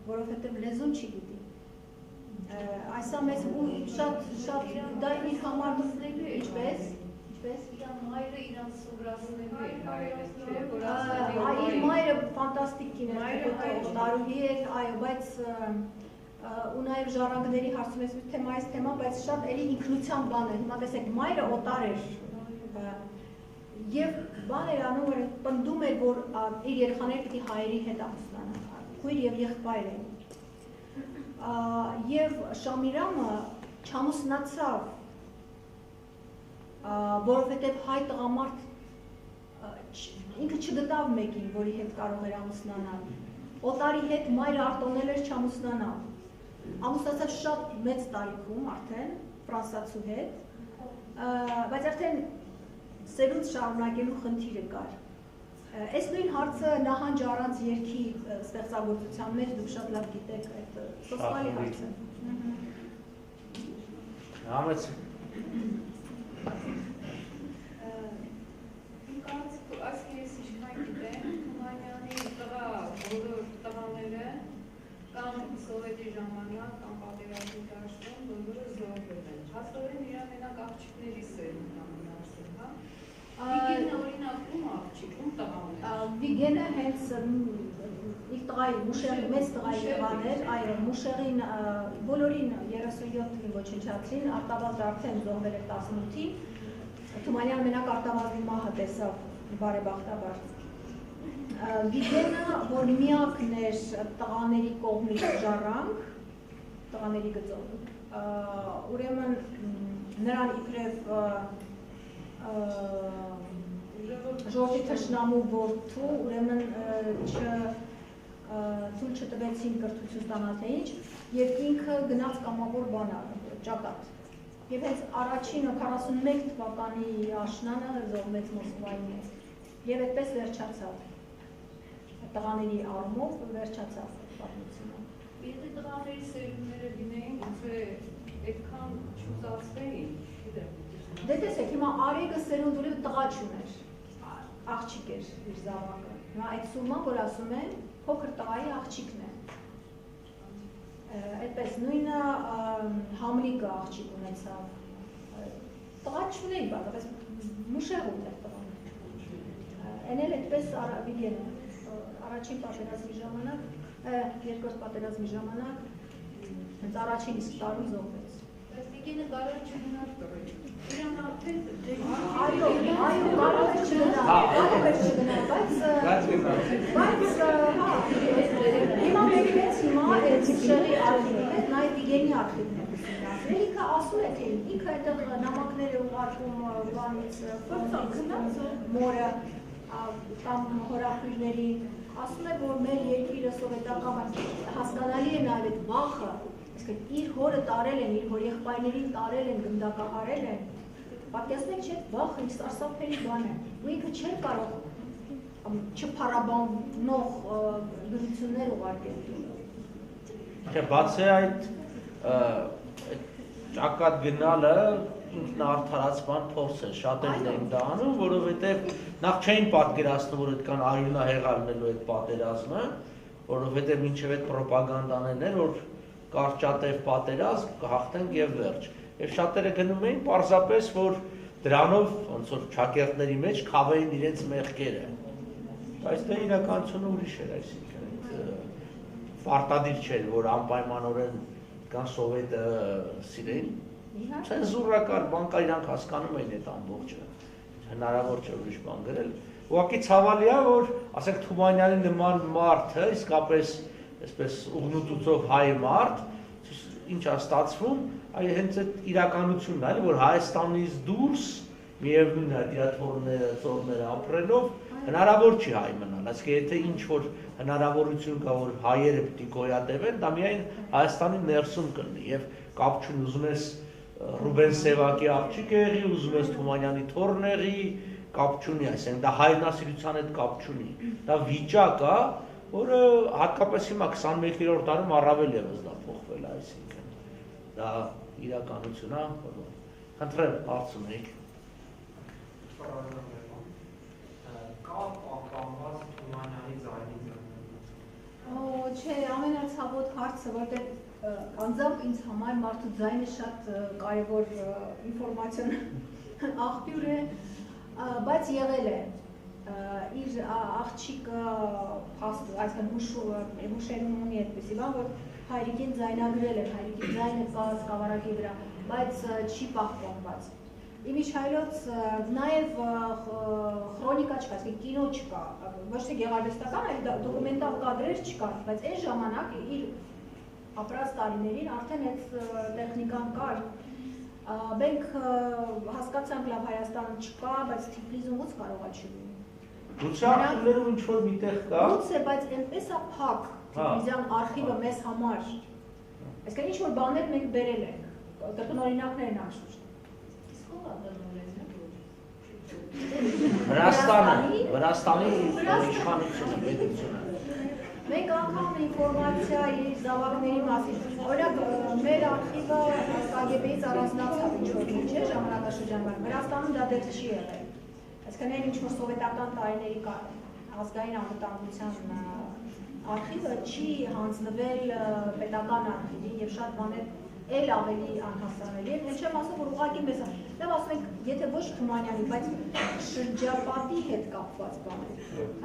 որովհետև լեզուն չի գիտի։ Այսա մեզ շատ դա իր համար մսնելու ինչպես։ Մայրը իրանց սովորացնելու էր հայերեն, չէ՞, որ իր մայրը ֆանտաստիկ կին է, տարուհի էր, այո, բայց ու նաև ժառանգների հարցում ես թեմայից թեմա, բայց շատ էլի ինքնության բան է, հիմա տեսեք, մայրը օտար էր և բան էր անում, որ պնդում էր, որ իր երեխաները պիտի հայերի հետ ամուսնանան, քույր և եղբայր են։ Եվ Շամիրամը չամուսնացավ, որովհետև հայ տղամարդ ինքը չգտավ մեկին, որի հետ կարող էր ամուսնանալ։ Օտարի հետ մայրը արտոնել էր չամուսնանալ։ Ամուսնացավ շատ մեծ տարիքում արդեն, ֆրանսացու հետ, բայց արդեն սերունդ շարունակելու խնդիրը կար։ Այս նույն հարցը նահանջ առանց երգի ստեղծագործության մեջ դուք շատ լավ գիտեք այդ սոսկալի հարցը։ Այս ես ինչքան գիտեմ, Թումանյանի տղա բոլոր տղաները կամ սովետի ժամանակ, կամ պատերազմի դաշտում բոլորը զոհվել են։ Հաստորեն իր ամենակ աղջիկների սերունդն ամենասեր, հա։ Վիգենը օրինակ ում աղջիկ, ում տղաներ։ Վիգենը հենց իր տղայի, մուշեղի, մեծ տղայի տղաներ, այո, մուշեղին, բոլորին 37-ին ոչնչացրին, Արտավազդը արդեն զոհվել էր 18-ին, Թումանյան մենակ Արտավազդի մահը տեսավ բարեբախտաբար։ Վիգենը, որ միակն էր տղաների կողմից ժառանգ, տղաների գծով, ուրեմն նրան իբրև ժողովրդի թշնամու որդու, ուրեմն թույլ չտվեցին կրթություն ստանալ թե ինչ, եւ ինքը գնաց կամավոր բանալ, ճակատ։ Եվ հենց առաջինը 41 թվականի աշնանը զոհվեց Մոսկվայի մեջ։ Եվ այդպես վերջացավ։ Տղաների առումով վերջացավ պատմությունը։ Եթե տղաների սերունդները լինեին, ուցե այդքան չուզացվեին, գիտեմ։ Դե տեսեք, հիմա Արեգը սերունդ ունի տղա չուներ, աղջիկ էր իր զավակը։ Հիմա այդ սումման, որ ասում են, փոքր տղայի աղջիկն է։ Այդպես նույնը Համլիկը աղջիկ ունեցավ։ Տղա չունեի, բայց մուշեղ ուներ տղան։ Են էլ այդպես Վիգենը առաջին պատերազմի ժամանակ, երկրորդ պատերազմի ժամանակ հենց առաջին իսկ տարում զոհվեց։ Բայց Վիգենը կարող չգնար տղայի։ Իրան արդեն Այո, կարող է չգնալ, հիմա մեկնեց հիմա այդ մուշեղի արխիվը, նայ Վիգենի արխիվն է դասել, ինքը ասում է, թե ինքը այդեղ նամակներ է ուղարկում բանից մորը կամ հորախույրներին, ասում է, որ մեր երկիրը սովետական հասկանալի է նաև այդ վախը, իր հորը տարել են, իր հոր եղբայրներին տարել են, գնդակահարել են, պատկերացնեք չէ, վախը ինչ սարսափելի բան է, ու ինքը չէր կարող չփառաբանող գրություններ ուղարկել։ Չէ, բացի այդ ճակատ գնալը ինքնաարդարացման փորձ է, շատերն էին դա անում, որովհետև նախ չէին պատկերացնում, որ այդքան արյունահեղա լինելու այդ պատերազմը, որովհետև մինչև այդ պրոպագանդաներն էր, որ կարճատև պատերազմ կհաղթենք եւ վերջ։ Եվ շատերը գնում էին պարզապես, որ դրանով ոնց որ ճակերտների մեջ քավեին իրենց մեղքերը։ Բայց դա իրականությունը ուրիշ էր, այսինքն պարտադիր չէր, որ անպայմանորեն կան սովետը սիրեն։ Ցենզուրա կար, բան կար, իրանք հասկանում էին այդ ամբողջը։ Հնարավոր չէ ուրիշ բան գրել։ Ուղղակի ցավալի է, որ ասենք Թումանյանի նման մարդը իսկապես այսպես ուղնուտուցով հայ մարդ, ինչ է ստացվում, այ հենց այդ իրականությունն է, որ Հայաստանից դուրս միևնույն է իր ծորները ապրելով հնարավոր չի հայ մնալ, այսինքն եթե ինչ որ հնարավորություն կա, որ հայերը պետք է գոյատևեն, դա միայն Հայաստանի ներսում կլինի եւ կապ չունի, ուզում ես Ռուբեն Սևակի աղջիկ եղի, ուզում ես Թումանյանի թոռն եղի, կապ չունի, այսինքն դա հայրենասիրության հետ կապ չունի, դա վիճակ է, որը հատկապես հիմա 21-րդ դարում առավել եւս դա փոխվել է, այսինքն դա իրականություն է, խնդրեմ հարցնեք։ Կա պահպանված Թումանյանի ձայնի Չէ, ամենացավոտ հարցը, որտեղ անձամբ ինձ համար մարդու ձայնը շատ կարևոր ինֆորմացիոն աղբյուր է, բայց եղել է իր աղջիկը այսքան հուշերում ունի այդպեսի բան, որ հայրիկին ձայնագրել են, հայրիկի ձայնը կա սկավառակի վրա, բայց չի պահպանված։ Իմիջայլոց նաև քրոնիկա չկա, կինո չկա, ոչ թե գեղարվեստական, այլ դոկումենտալ կադրեր չկան, բայց այն ժամանակ իր ապրած տարիներին արդեն այդ տեխնիկան կար։ Մենք հասկացանք լավ Հայաստանը չկա, բայց Թիֆլիսում ո՞ց կարողա չլինի։ Գուցե աղբյուրներում ինչ-որ միտեղ կա։ Գուցե, բայց այնպես է փակ Թիֆլիսյան արխիվը մեզ համար։ Այսինքն ինչ-որ բաներ մենք բերել ենք, կրկնօրինակներ են անշուշտ։ Վրաստանի իշխանությունը, պետությունը։ Մենք անգամ ինֆորմացիա իր զավակների մասին, օրինակ մեր արխիվը KGB-ից առանձնացավ ինչ-որ չէ ժամանակաշրջանում, Վրաստանում դա դեռ չի եղել։ Այսինքն այն ինչ-որ սովետական տարիների ազգային անվտանգության արխիվը չի հանձնվել պետական արխիվին եւ շատ բաներ էլ ավելի անհասանելի են, ես չեմ ասում, որ ուղղակի մեզ լավ ասում ենք, եթե ոչ Թումանյանի, բայց շրջապատի հետ կապված բաներ։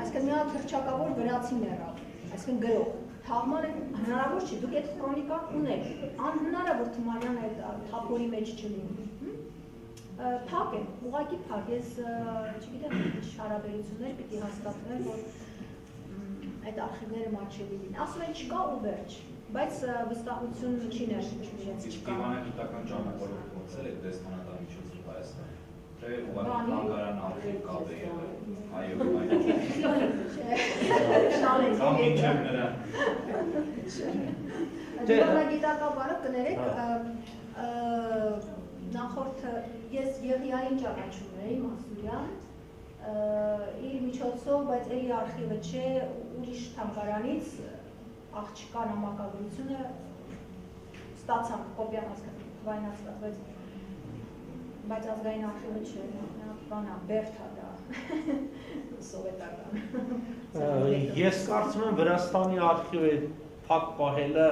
Այսինքն մի հատ հռչակավոր վրացի մեռավ, այսինքն գրող, թաղմանը հնարավոր չի, դուք այդ քրոնիկան ունեք, անհնար է, որ Թումանյանը այդ թափորի մեջ չլինի։ Փակ է, ուղղակի փակ, ես չգիտեմ, ինչ հարաբերություններ պիտի հաստատվեն, որ այդ արխիվները մատչելի լինի։ Ասում են չկա ու վերջ, բայց վստահություն չի ներշնչում իրենց չկա։ Դիվանագիտական ճանապարհով փորձել եք դեսպանատամիջոցով Հայաստան։ Թե ուղղակի թանգարան արխիվ կապ է եղել, այո, կամ մինչև նրան։ Դիվանագիտական բառը կներեք, նախորդ ես Եղիային ճանաչում էի Մասուրյան, իր միջոցով, բայց էլի արխիվը չէ, ուրիշ թանգարանից աղջկա նամակագրությունը ստացանք, կոպիան վայնացված, բայց ազգային արխիվը չէ, բանա, բերթա դա, սովետական։ Ես կարծում եմ Վրաստանի արխիվը փակ պահելը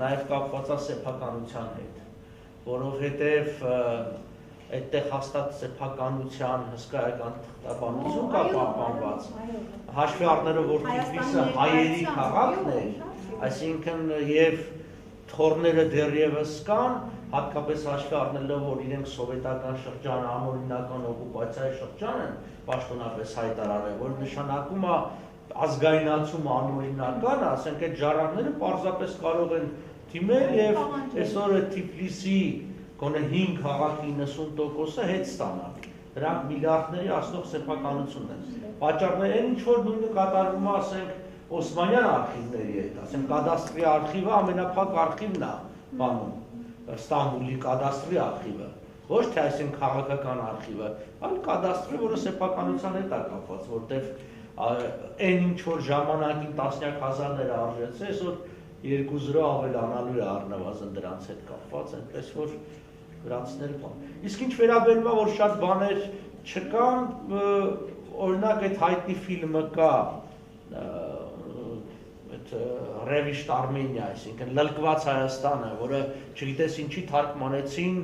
նաև կապված է սեփականության հետ, որովհետև այդտեղ հաստատ սեփականության հսկայական թղթաբանություն կա պահպանված, հաշվի առնելով, որ Թիֆլիսը հայերի քաղաքն է, այսինքն և թորները դեռևս կան, հատկապես հաշվի առնելով, որ իրենք սովետական շրջանը, անօրինական օկուպացիայի շրջան են պաշտոնապես հայտարարել, որ նշանակում է ազգայնացումը անօրինական, ասենք այդ ժառանգները պարզապես կարող են թիմել և այսօր Թիֆլիսի գոնե 5 քաղաքի 90%-ը հետ ստանալ, դրանք միլիարդների ասնող սեփականություն են։ Պատճառները այն ինչ-որ նույնը կատարվում է, ասենք, Օսմանյան արխիվների հետ, ասենք, կադաստրի արխիվը ամենափակ արխիվն է բանում, Ստամբուլի կադաստրի արխիվը, ոչ թե այսինքն քաղաքական արխիվը, այլ կադաստրը, որը սեփականության հետ է կապված, որտեղ այն ինչ-որ ժամանակին տասնյակ հազարներ արժեց, այսօր 2 զրո ավելանալու է առնվազն դրանց հետ կապված, այնպես որ վրանցները բան։ Իսկ ինչ վերաբերում է, որ շատ բաներ չկան, օրինակ այդ հայտնի ֆիլմը կա, Ռևիշտ Արմենիա, այսինքն լլկված Հայաստանը, որը չգիտես ինչի թարգմանեցին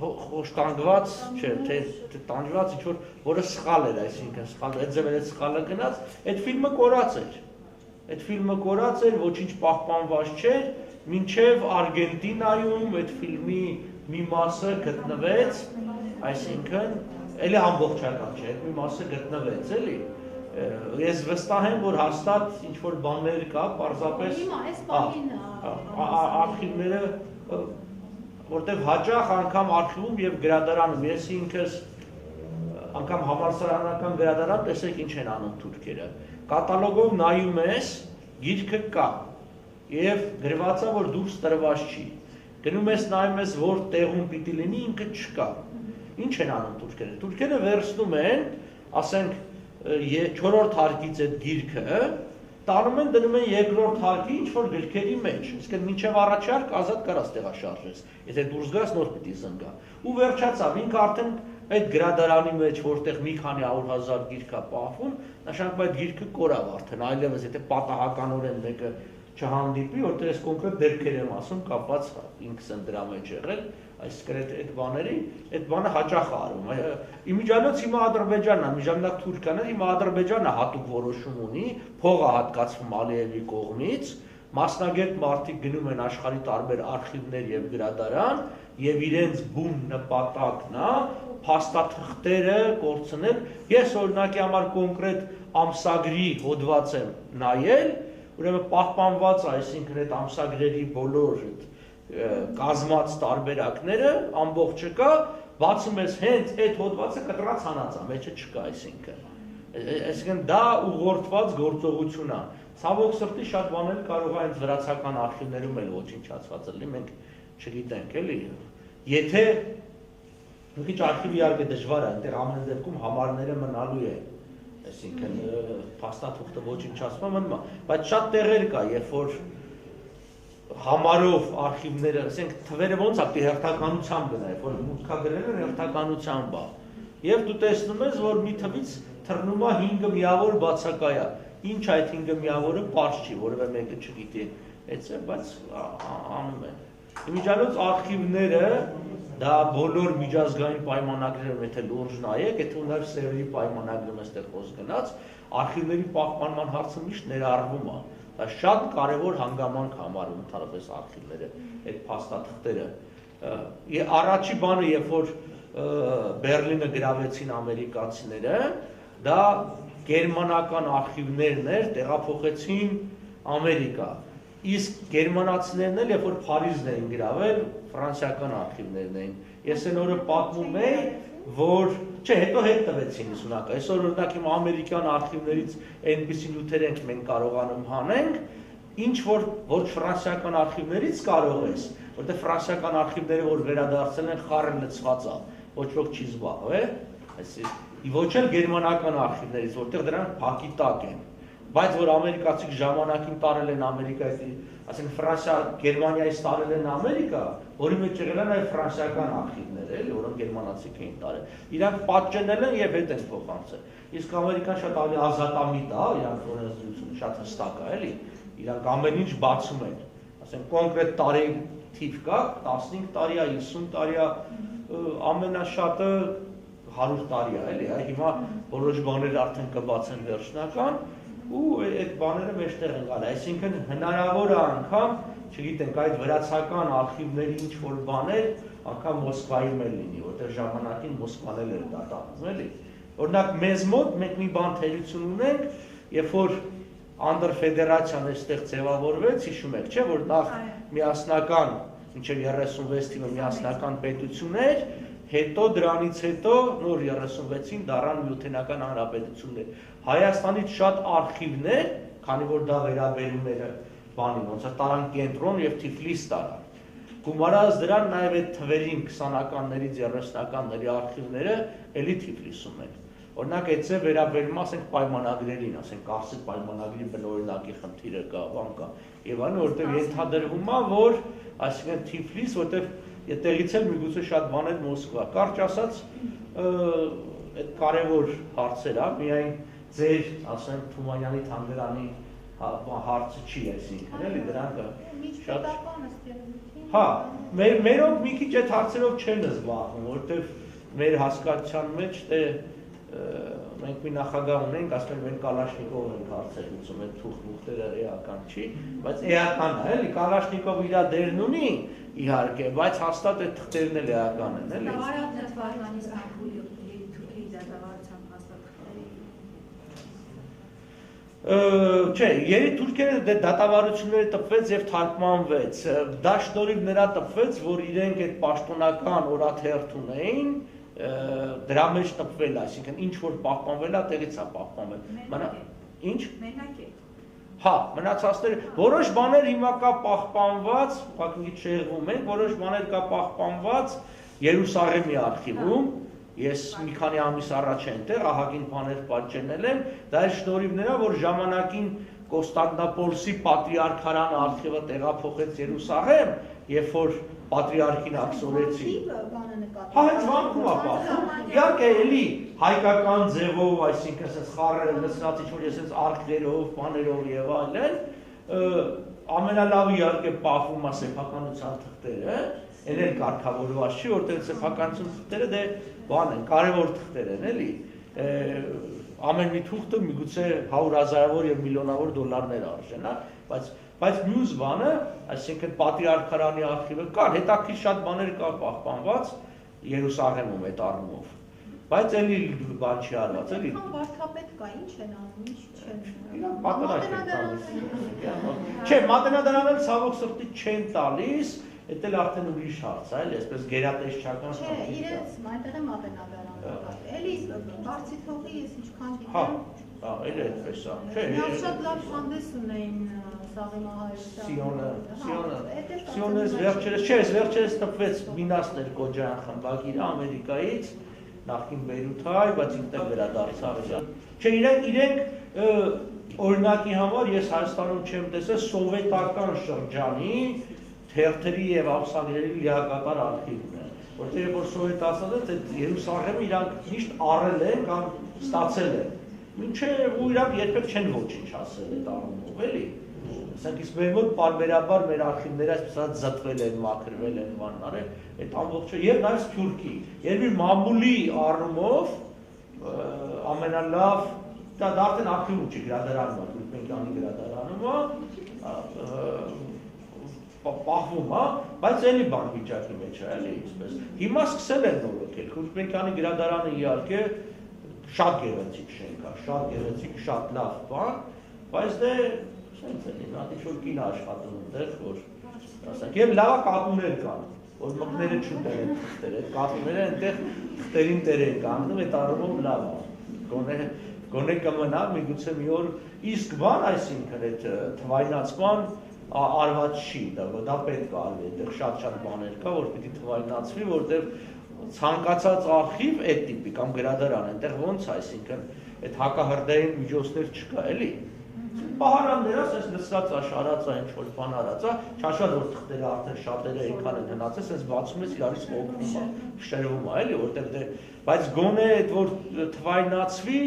խոշտանգված, չէ, թե տանջված ինչ-որ, որը սխալ էր, այսինքն սխալ, այդ ձևեր այդ սխալը գնաց, այդ ֆիլմը կորած էր։ Այդ ֆիլմը կորած էր, ոչինչ պահպանված չէր, մինչև Արգենտինայում այդ ֆիլմի մի մասը գտնվեց, այսինքն, էլի ամբողջական չէ, այդ մի մասը գտնվեց, էլի։ Ես վստահ եմ, որ հաստատ ինչ-որ բաններ կա, պարզապես արխիվները, որտեղ հաճախ անգամ արխիվում և գրադարանում, ես ինքս անգամ համալսարանական գրադարան, տեսեք ինչ են անում թուրքերը, կատալոգով նայում ես, գիրքը կա, և գրված է, որ դուրս տրված չի, գնում ես նայում ես, որ տեղում պիտի լինի, ինքը չկա, ինչ են անում թուրքերը, թուրքերը վերցնում են, ասենք, 4-րդ հարկից այդ գիրքը, տանում են դնում են 2-րդ հարկի ինչ-որ գրքերի մեջ, իսկ մինչև առաջի հարկ ազատ կարաս տեղաշարժես, եթե դուրս գաս նոր պիտի զնգա, ու վերջացավ, ինքը արդեն այդ գրադարանի մեջ, որտեղ մի քանի 100,000 գիրք է պահվում, նշանակում այդ գիրքը կորավ արդեն, այլևս եթե պատահականորեն մեկը չհանդիպի, որտեղ ես կոնկրետ դեպքեր եմ ասում, կապված ինքս եմ դրա մեջ եղել, այսինքն այդ բաների, այդ բանը հաճախ է արվում։ Իմիջիայլոց հիմա Ադրբեջանն է, մի ժամանակ Թուրքիան էր, հիմա Ադրբեջանը հատուկ որոշում ունի, փող է հատկացվում Ալիևի կողմից, մասնագետ մարդիկ գնում են աշխարհի տարբեր արխիվներ եւ գրադարան եւ իրենց բուն նպատակն է փաստաթղթերը կորցնել։ Ես օրինակի համար կոնկրետ ամսագրի հոդված եմ նայել, ուրեմն պահպանված, այսինքն այդ ամսագրերի բոլոր կազմած տարբերակները ամբողջը կա, բացում ես հենց այդ հոդվածը կտրած հանած է, մեջը չկա, այսինքն դա ուղղորդված գործողություն է։ Ցավոք սրտի շատ բաներ կարող է հենց վրացական արխիվներում էլ ոչնչացված լինի, մենք չգիտենք, էլի։ Եթե մի քիչ արխիվը իհարկե դժվար է, այնտեղ ամեն դեպքում համարները մնալու է, այսինքն փաստաթուղթը ոչնչացվում է մնում, բայց շատ տեղեր կա, երբ որ համարով արխիվները, ասենք թվերը ոնց է հերթականությամբ գնա, երբ որ մուտքագրել են հերթականությամբ է, եւ դու տեսնում ես, որ մի թվից թռնում է 5-ը միավոր բացակայա, ինչ այդ 5-ը միավորը պարզ չի, որևէ մեկը չգիտի, բայց անում են։ Իմիջիայլոց արխիվները դա բոլոր միջազգային պայմանագրերում, եթե լուրջ նայեք, եթե ուներ Սևերի պայմանագրում այստեղ խոսք գնաց, արխիվների պահպանման հարցը միշտ ներառվում է։ Դա շատ կարևոր հանգամանք համարում ընդհանրապես արխիվները, այդ փաստաթղթերը։ Առաջի բանը, երբ որ Բերլինը գրավեցին ամերիկացիները, դա գերմանական արխիվներն էր, տեղափոխեցին Ամերիկա։ Իսկ գերմանացիներն էլ, երբ որ Փարիզն էին գրավել, ֆրանսիական արխիվներն էին։ Ես այն օրը պատմում էի, որ չէ, հետո հետ տվեցին 50-ական։ Այսօր օրինակ իմ ամերիկյան արխիվներից այնպիսի նյութեր ենք մենք կարողանում հանենք, ինչ որ ոչ ֆրանսիական արխիվներից կարող ես, որտեղ ֆրանսիական արխիվները, որ վերադարձել են, խառը լցված է, ոչ ոք չի զբաղվել, ոչ էլ գերմանական արխիվներից, որտեղ դրանք փակի տակ են։ Բայց որ ամերիկացիք ժամանակին տարել են Ամերիկայի, ասենք Ֆրանսիա, Գերմանիայից տարել են Ամերիկա, որի մեջ եղել են այլ ֆրանսիական արխիվներ, էլի, որոնք գերմանացիք էին տարել։ Իրանք պատճենել են եւ հետ են փոխանցել։ Իսկ Ամերիկան շատ ավելի ազատամիտ է, իրանք օրենսդրությունը շատ հստակ է, էլի։ Իրանք ամեն ինչ բացում են։ Ասենք կոնկրետ տարի թիվ կա, 15 տարի է, 50 տարի է, ամենաշատը 100 տարի է, էլի, հիմա որոշ բաներ արդեն կբացեն վերջնական ու այդ բաները մեջտեղ են գալի, այսինքն հնարավոր է անգամ, չգիտենք, այդ վրացական արխիվների ինչ-որ բաներ անգամ Մոսկվայում էլ լինի, որտեղ ժամանակին Մոսկվան էլ էր դատապում, էլի։ Օրինակ մեզ մոտ մենք մի բան թերություն ունենք, երբ որ անդրֆեդերացիան այստեղ ձևավորվեց, հիշում եք, չէ, որ նախ միասնական, մինչև 36 թիվը միասնական պետություն էր, հետո դրանից հետո նոր 36-ին դառան միութենական հանրապետություններ։ Հայաստանից շատ արխիվներ, քանի որ դա վերաբերում էր բանին, ոնց է տարան կենտրոն եւ Թիֆլիս տարան։ Գումարած դրան նաեւ այդ թվերին 20-ականներից 30-ականների արխիվները էլի Թիֆլիսում են։ Օրինակ այդպես վերաբերում ասենք պայմանագրերին, ասենք Կարսի պայմանագրի բնօրինակի խնդիրը կա, բան կա։ Եվ այլն, որտեղ ենթադրվում է, որ այսինքն Թիֆլիս, որտեղ այդտեղից էլ միգուցե շատ բաներ Մոսկվա։ Կարճ ասած, այդ կարևոր հարցեր է, միայն ձեր, ասենք, Թումանյանի Թանգարանի հարցը չի, այսինքն, էլի դրանք շատ հա, մերոնք մի քիչ այդ հարցերով չեն զբաղվում, որտեղ մեր հասկացության մեջ մենք մի նախագահ ունենք, ասում ենք Կալաշնիկով ենք հարցեր լուծում, այդ թուղթերը էական չի, բայց էական է, էլի Կալաշնիկով իր դերն ունի, իհարկե, բայց հաստատ այդ թղթերն էլ էական են, էլի։ Չէ, երի թուրքերը դատավարությունները տպվեց եւ թարգմանվեց, դա շնորհիվ նրա տպվեց, որ իրենք այդ պաշտոնական օրաթերթ ունեին, դրա մեջ տպվել, այսինքն ինչ որ պահպանվել է, տեղից է պահպանվել։ Ինչ։ Մենակ է։ Հա, մնացածները, որոշ բաներ հիմա կա պահպանված, ուղղակի չեղվում են, որոշ բաներ կա պահպանված Երուսաղեմի արխիվում, ես մի քանի ամիս առաջ այնտեղ ահագին բաներ պատճենել եմ, դա է շնորհիվ նրա, որ ժամանակին Կոստանդնապոլսի պատրիարքարան արխիվը տեղափոխեց Երուսաղեմ, երբ որ պատրիարքին աքսորեցի։ Հա, հենց վանքում է պահվում։ Իհարկե, էլի հայկական ձևով, այսինքն ասես խառը լցրած ինչ-որ ես արքերով, բաներով եւ այլն, ամենալավը իհարկե պահվում է սեփականության թղթերը, այն էլ կարգավորված չի, որտեղ սեփականություն թղթերը դե բան են, կարևոր թղթեր են, էլի։ Ամեն մի թուղթը միգուցե 100,000-ավոր եւ միլիոնավոր դոլարներ արժենա, բայց մյուս բանը, այսինքն պատրիարքարանի արխիվը կար, հետաքրքիր շատ բաներ կար պահպանված Երուսաղեմում այդ առումով։ Բայց էլի բան չի արված, էլի։ Վարդապետ կա, ինչ են անում, ինչ չեն։ Իրան պատրաստ են տալիս։ Չէ, մատենադարանը ցավոք սրտի չեն տալիս, դա էլ արդեն ուրիշ հարց է, էլի, այսպես գերատեսչական Չէ, իրենց այնտեղ է մատենադարանը։ Էլի բարձի թողի ես ինչքան գիտեմ։ Հա, էլի այդպես է։ Չէ, շատ լավ հանդես ունեին Սաղի Մահարյանը։ Սիոնը վերջերս, չէ, վերջերս տպվեց Մինասներ Կոջյան խմբագիրը Ամերիկայից, նախքին Բեյրութայ, բայց ինքն վերադարձավ։ Չէ, իրենք օրինակի համար ես Հայաստանում չեմ տեսել սովետական շրջանի թերթերի եւ ամսագրերի լիակատար արխիվն է, որտեղ երբ որ սովետացած է, Երուսաղեմը իրանք միշտ առել են կամ ստացել են, մինչև ու իրանք երբեք չեն ոչինչ ասել այդ առումով, էլի, Իսկ մեր մոտ պարբերաբար մեր արխիվները այսպես զտվել են, մաքրվել են, բանն արել, այդ ամբողջը եւ նաեւ Սփյուռքի։ Երբ մամուլի առումով ամենալավ դա արդեն ակտիվ չի գրադարանում, Գուլբենկյանի գրադարանում պահվում է, բայց էլի բան վիճակի մեջ է, էլի այսպես։ Հիմա սկսել են նորոգել, Գուլբենկյանի գրադարանը իհարկե շատ գեղեցիկ շենք է, շատ գեղեցիկ, շատ լավ բան, բայց դե սենց էլի, նատի շոր կին աշխատում ընդեղ, որ ասենք, եւ լավա կատուներ կան, որ մկները չուտել են թղթեր, այդ կատուները այնտեղ թղթերին տեր են կանգնում, այդ առումով լավ է, գոնե կմնա, միգուցե մի օր իսկ բան, այսինքն այդ թվայնացման արված չի, դա պետք է արվի, այնտեղ շատ բաներ կա, որ պիտի թվայնացվի, որտեղ ցանկացած արխիվ այդ տիպի կամ գրադարան, այնտեղ ոնց, այսինքն այդ հակահրդային միջոցներ չկա, էլի։ Պահարաններ ասես լսած է, շարած է, ինչ-որ բան արած է, չաշած որ թղթերը արդեն շատերը այնքան են հնացել, սենց բացում ես իրարից օգնում է, շրվում է, էլի, որտեղ բայց գոնե այդ որ թվայնացվի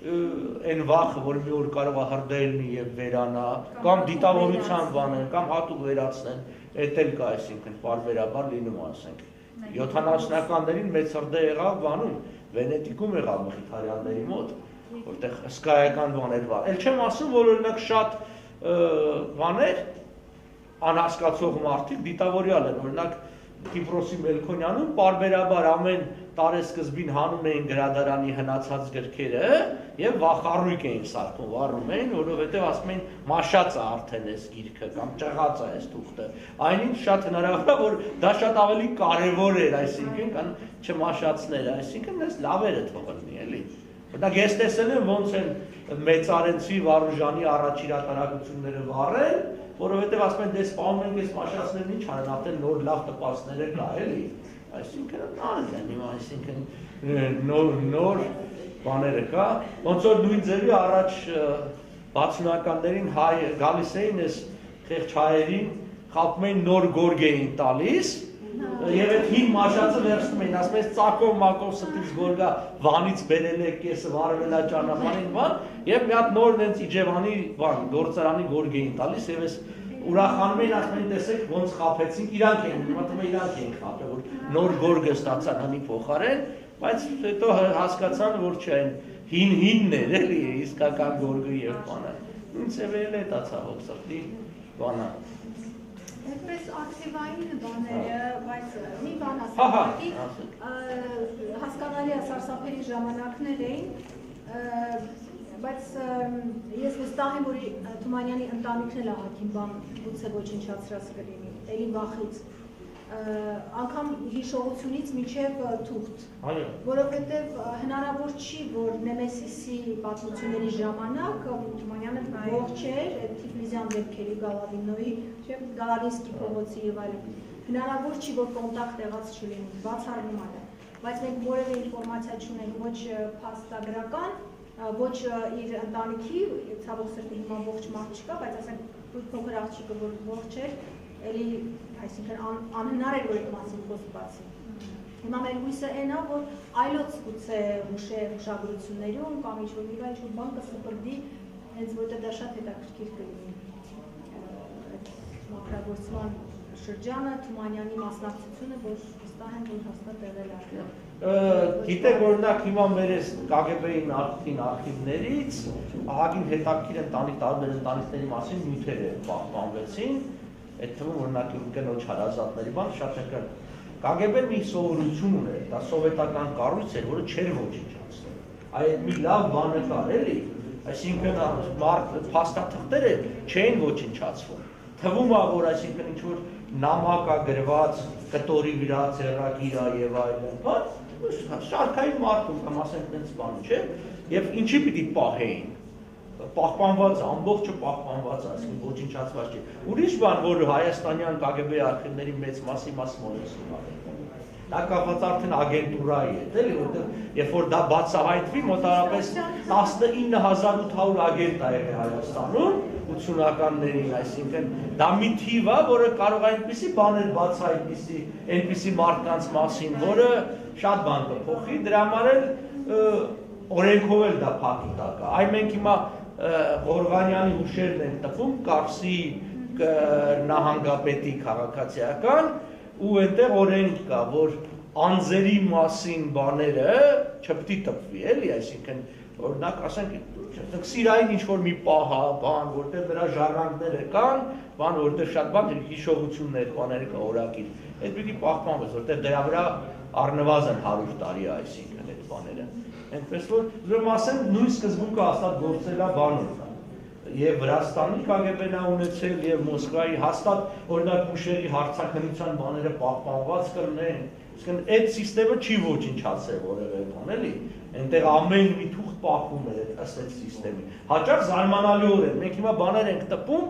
այն վախը, որ մի օր կարող է հրդեհելնի եւ վերանա, կամ դիտավորության բաներ, կամ հատուկ վերացնեն, այդ էլ կա, այսինքն պարբերաբար լինում ասենք։ 70-ականներին մեծ հրդեհ եղավ բանում, Վենետիկում եղավ Մխիթարյանների մոտ, որտեղ հսկայական բաներ վար։ Էլ չեմ ասում, որ օրինակ շատ բաներ անհասկացող մարդիկ դիտավորյալ են, օրինակ Կիպրոսի Մելքոնյանում պարբերաբար ամեն տարեսկզբին հանում էին գրադարանի հնացած գրքերը եւ վախառույք էին սարքում, վառում էին, որովհետեւ ասում էին մաշած է արդեն այս գիրքը կամ ճղած է այս թուղթը։ Այնինչ շատ հնարավոր է, որ դա շատ ավելի կարեւոր էր, այսինքն կան չմաշածները, այսինքն այս լավերը թողնի, էլի։ Օրինակ ես տեսել եմ ոնց են մեծարենցի Վարուժանի առաջիրատարակությունները վառել, որովհետև ասում են դե սպանում ենք այս մաշածներն ինչ անեն, արդեն նոր լավ տպասները կա, էլի։ Այսինքն նարդ են հիմա, այսինքն նոր բաները կա, ոնց որ նույն ձևի առաջ 60-ականներին հայ գալիս էին այս խեղճ հայերին, խապում էին նոր գորգ էին տալիս, եւ այդ հին մաշածը վերցնում էին, ասում են ծակով մակով ստից գորգա Վանից բերել է կեսը վարվել է ճանապարհին բան, եւ մի հատ նոր նենց Իջևանի բան, գործարանի գորգ էին տալիս եւ այս ուրախանում էին, ասում էին տեսեք ոնց խափեցինք, իրանք էին, մտնում իրանք էին խափել, որ նոր գորգը ստացան հնի փոխարեն, բայց հետո հասկացան, որ չէ, հինն էր, էլի, իսկական գորգը եւ բանը։ Ինձ էլ է դա ցավոք սրտի բանը։ Այդպես ակտիվային բաները, բայց մի բան ասեմ, հասկանալի է սարսափելի ժամանակներ էին, բայց ես վստահ եմ, որ Թումանյանի ընտանիքն էլ ահագին բան գուցե ոչնչացրած կլինի, էլի վախից, անգամ հիշողությունից մինչև թուղթ, որովհետև հնարավոր չի, որ Նեմեսիսի պատմությունների ժամանակ Թումանյանը ողջ էր Թիֆլիսյան դեպքերի Գալավինոյի, Գալավինսկի փողոցի եւ այլն, հնարավոր չի, որ կոնտակտ եղած չլինի, բացառվում է, բայց մենք որևէ ինֆորմացիա չունենք ոչ փաստագրական, ոչ իր ընտանիքի, ցավոք սրտի հիմա ողջ մարդ չկա, բայց ասենք փոքր աղջիկը որ ողջ էր, էլի, այսինքն անհնար էր, որ այդ մասին խոսք բացի։ Հիմա մեր հույսը այն է, որ այլոց գուցե հուշագրություններում կամ ինչ-որ մի բան կսպրդի, հենց որտեղ դա շատ հետաքրքիր կլինի այդ մակրագործման շրջանը, Թումանյանի մասնակցությունը, որ վստահ եմ, որ հաստատ եղել է։ Գիտեք, օրինակ հիմա մեր այս KGB-ի նախկին արխիվներից ահագին հետաքրքիր տարբեր ընտանիքների մասին նյութեր պահպանվեցին, այդ թվում օրինակ կնոջ հարազատների բան շատ եկան։ KGB-ն մի սովորություն ուներ, դա սովետական կառույց էր, որը չէր ոչնչացնում։ Այդ մի լավ բանը կար, էլի, այսինքն փաստաթղթերը չէին ոչնչացվում։ Թվում է, որ այսինքն ինչ որ նամակ է գրված կտորի վրա ձեռագիր է եւ այլն, բայց շարքային մարդու կամ ասենք այնպես բան չէ, եւ ինչի պիտի պահեին։ Պահպանված, ամբողջը պահպանված, այսինքն ոչնչացված չի։ Ուրիշ բան, որ հայաստանյան KGB արխիվների մեծ մասի մասնորոշում է։ Դա կապված արդեն ագենտուրայի հետ, էլի, որտեղ երբ որ դա բացահայտվի, մոտավորապես 19800 ագենտ է եղել Հայաստանում 80-ականներին, այսինքն դա մի թիվ է, որը կարող է այնպիսի բաներ բացահայտի, այնպիսի մարդկանց մասին, որը շատ բան կփոխի, դրա համար էլ օրենքով էլ դա փակի տակ է։ Այ մենք հիմա Ղորղանյանի հուշերն են տպում Կարսի նահանգապետի քաղաքացիական ու այնտեղ օրենք կա, որ անձերի մասին բաները չպետք է տպվի, էլի, այսինքն օրինակ ասենք սիրային ինչ-որ մի պահ, բան, որտեղ դրա ժառանգները կան, բան, որտեղ շատ բան, հիշողություններ, բաներ կա, օրակիր, այդ պիտի պահպանվես, որտեղ դրա վրա առնվազն 100 տարի է, այսինքն այդ բաները, այնպես որ ուրեմն ասեմ նույն սկզբունքը հաստատ գործել է բանում եւ Վրաստանի KGB-ն է ունեցել եւ Մոսկվայի հաստատ օրինակ հուշերի հարցաքննության բաները պահպանված կլինեն, իսկն այդ համակարգը չի ոչնչացել որևէ բան, էլի, այնտեղ ամեն մի թուղթ պահվում է ըստ այդ համակարգի։ Հաճախ զարմանալիորեն մենք հիմա բաներ ենք տպում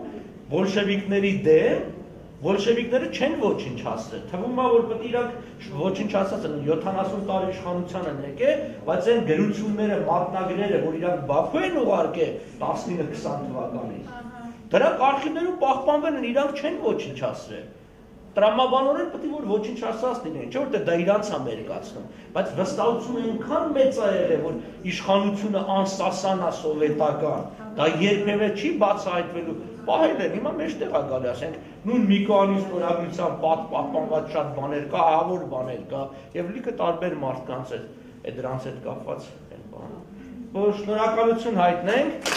բոլշևիկների դեմ, բոլշևիկները չեն ոչնչացրել, թվում է որ պետք է իրանք ոչնչացած են 70 տարի իշխանության են եկել, բայց այն գրությունները, մատնագրերը, որ իրանք Բաքու են ուղարկել 19-20 թվականին, դրանք արխիվներում պահպանվել են, իրանք չեն ոչնչացրել։ Տրամաբանորեն պետք է որ ոչնչացած լինեն, չէ՞ որտեղ դա իրանց է մերկացնում, բայց վստահությունը այնքան մեծ է եղել, որ իշխանությունը անսասան է սովետական, դա երբևէ չի բացահայտվելու, պահել են, հիմա մեջտեղ է գալի, ասենք, նույն Միկոյանի ստորագրության պահպանված շատ բաներ կա, ահավոր բաներ կա, եւ լիքը տարբեր մարդկանց է դրանց հետ կապված են բանը։ Որ շնորհակալություն հայտնենք